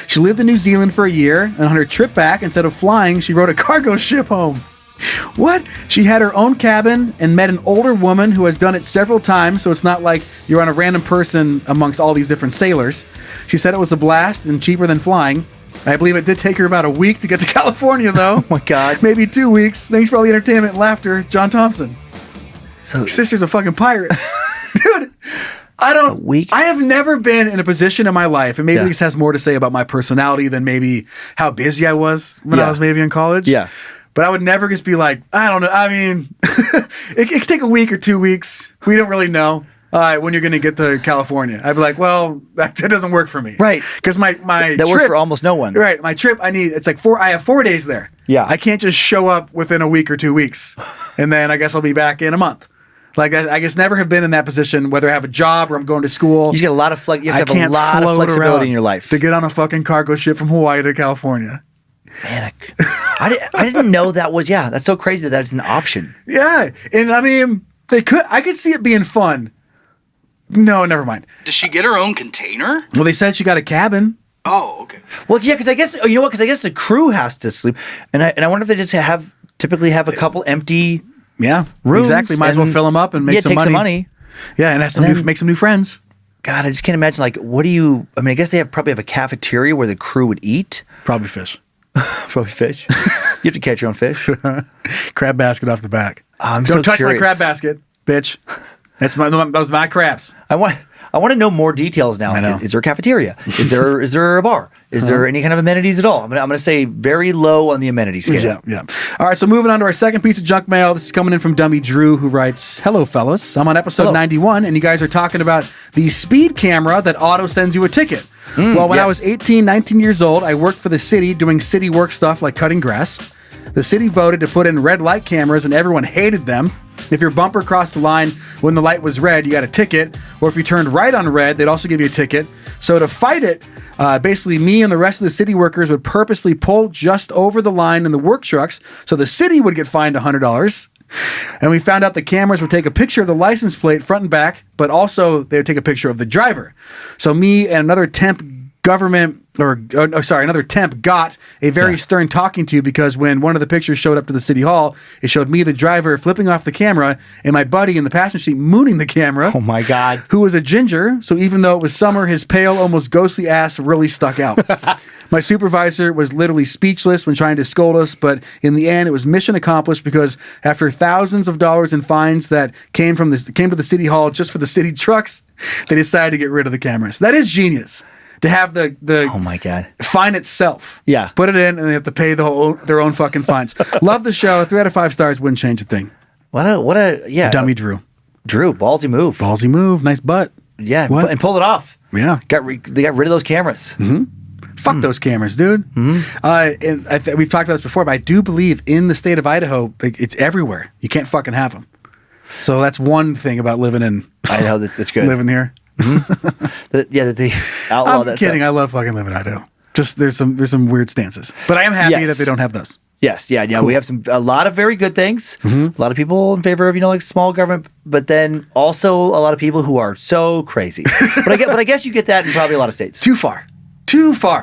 She lived in New Zealand for a year, and on her trip back, instead of flying, she rode a cargo ship home. What? She had her own cabin and met an older woman who has done it several times, so it's not like you're on a random person amongst all these different sailors. She said it was a blast and cheaper than flying. I believe it did take her about a week to get to California, though. Oh, my God. Maybe 2 weeks. Thanks for all the entertainment and laughter, John Thompson. So, sister's a fucking pirate. Dude, a week? I have never been in a position in my life, and maybe this has more to say about my personality than maybe how busy I was when I was maybe in college. Yeah. But I would never just be like, I don't know. I mean, it could take a week or 2 weeks. We don't really know. When you're going to get to California. I'd be like, well, that doesn't work for me. Right. Because my that trip, works for almost no one. Right. My trip, I have 4 days there. Yeah. I can't just show up within a week or 2 weeks. And then I guess I'll be back in a month. I guess never have been in that position, whether I have a job or I'm going to school. You just get a lot of you have to have a lot of flexibility in your life. To get on a fucking cargo ship from Hawaii to California. Man, I didn't know that was, that's so crazy that it's an option. Yeah. And I mean, I could see it being fun. No, never mind. Does she get her own container? Well, they said she got a cabin. Oh, okay. Well, yeah, because I guess because I guess the crew has to sleep, and I wonder if they just typically have a couple empty rooms. Exactly. Might as well fill them up and make some money. Yeah, and make some new friends. God, I just can't imagine I guess they probably have a cafeteria where the crew would eat. Probably fish. Probably fish. You have to catch your own fish. Crab basket off the back. Don't touch curious. my crab basket, bitch. Those my crabs. I want to know more details now. I know. Is there a cafeteria? Is there a bar? Is there any kind of amenities at all? I'm gonna say very low on the amenity scale. Yeah. All right, so moving on to our second piece of junk mail. This is coming in from Dummy Drew, who writes, "Hello, fellas. I'm on episode 91, and you guys are talking about the speed camera that auto sends you a ticket. Well, when I was 18, 19 years old, I worked for the city doing city work stuff like cutting grass. The city voted to put in red light cameras, and everyone hated them. If your bumper crossed the line when the light was red, you got a ticket. Or if you turned right on red, they'd also give you a ticket. So to fight it, basically me and the rest of the city workers would purposely pull just over the line in the work trucks, so the city would get fined $100. And we found out the cameras would take a picture of the license plate front and back, but also they would take a picture of the driver. So me and another temp another temp got a very stern talking to because when one of the pictures showed up to the city hall, it showed me, the driver, flipping off the camera and my buddy in the passenger seat mooning the camera. Oh my God. Who was a ginger. So even though it was summer, his pale, almost ghostly ass really stuck out. My supervisor was literally speechless when trying to scold us, but in the end, it was mission accomplished because after thousands of dollars in fines that came to the city hall just for the city trucks, they decided to get rid of the cameras. That is genius. To have the oh my God fine itself, put it in, and they have to pay their own fucking fines. Love the show. 3 out of 5 stars. Wouldn't change a thing. What a Dummy Drew, ballsy move. Nice butt. Yeah, What? and pulled it off. Yeah, They got rid of those cameras. Fuck those cameras, dude. And we've talked about this before, but I do believe in the state of Idaho, it's everywhere. You can't fucking have them. So that's one thing about living in Idaho. That's good. Living here. They outlaw I'm that kidding. stuff. I love fucking living in Idaho. Just there's some weird stances, but I am happy that they don't have those. Yes, yeah, cool. We have a lot of very good things. A lot of people in favor of like small government, but then also a lot of people who are so crazy. but I guess you get that in probably a lot of states. Too far.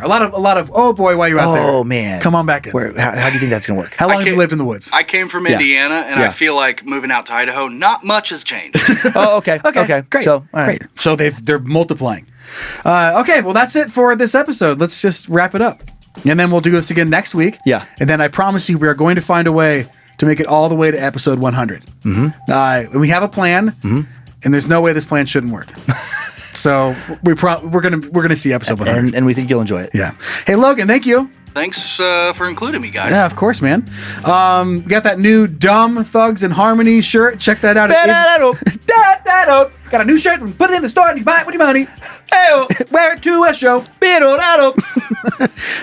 A lot of. Oh boy, why are you out there? Oh man, come on back in. How do you think that's gonna work? How long have you lived in the woods? I came from Indiana, and I feel like moving out to Idaho, not much has changed. Oh, okay, great. So, all right. Great. So they're multiplying. Okay, well that's it for this episode. Let's just wrap it up, and then we'll do this again next week. Yeah, and then I promise you, we are going to find a way to make it all the way to episode 100. We have a plan, and there's no way this plan shouldn't work. So we're gonna see episode 100, and we think you'll enjoy it. Yeah. Hey Logan, thank you. Thanks for including me, guys. Yeah, of course, man. We got that new Dumb Thugs and Harmony shirt. Check that out. Got a new shirt. Put it in the store and you buy it with your money. Wear it to a show.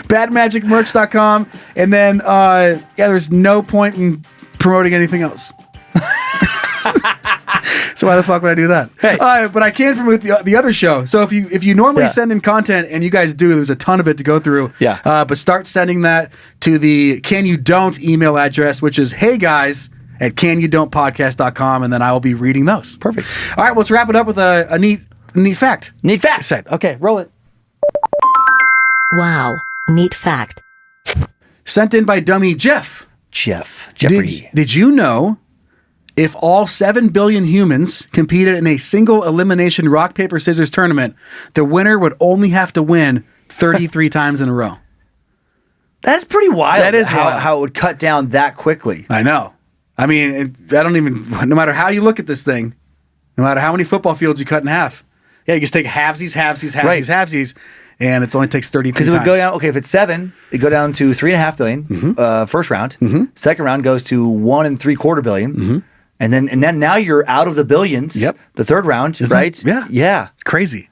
Badmagicmerch.com. And then, there's no point in promoting anything else. So why the fuck would I do that? Hey. But I can promote the other show. So if you normally send in content, and you guys do, there's a ton of it to go through. Yeah. But start sending that to the Can You Don't email address, which is heyguyes@canyoudon'tpodcast.com, and then I will be reading those. Perfect. All right, let's wrap it up with a neat fact. Neat fact. Set. Okay, roll it. Wow, neat fact. Sent in by dummy Jeffrey. Did you know, if all 7 billion humans competed in a single elimination rock, paper, scissors tournament, the winner would only have to win 33 times in a row? That's pretty wild. That is how it would cut down that quickly. I know. I mean, no matter how you look at this thing, no matter how many football fields you cut in half, you just take halvesies, and it only takes 33 times. Because it would go down, if it's 7, it'd go down to 3.5 billion, first round. Second round goes to 1.75 billion. And then now you're out of the billions. Yep. The third round, right? Yeah. It's crazy.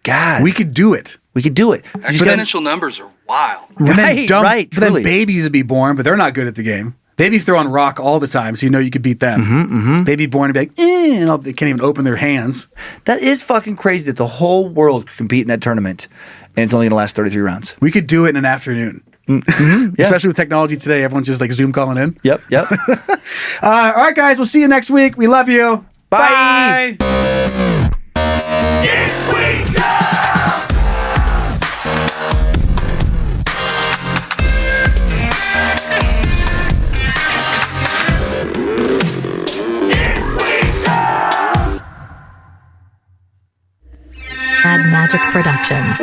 God. We could do it. Exponential numbers are wild. But then truly. babies would be born, but they're not good at the game. They'd be throwing rock all the time, so you could beat them. They'd be born and be like, and they can't even open their hands. That is fucking crazy that the whole world could compete in that tournament, and it's only going to last 33 rounds. We could do it in an afternoon. Especially with technology today, everyone's just like Zoom calling in. Yep. All right, guys, we'll see you next week. We love you. Bye. Bad Magic Productions.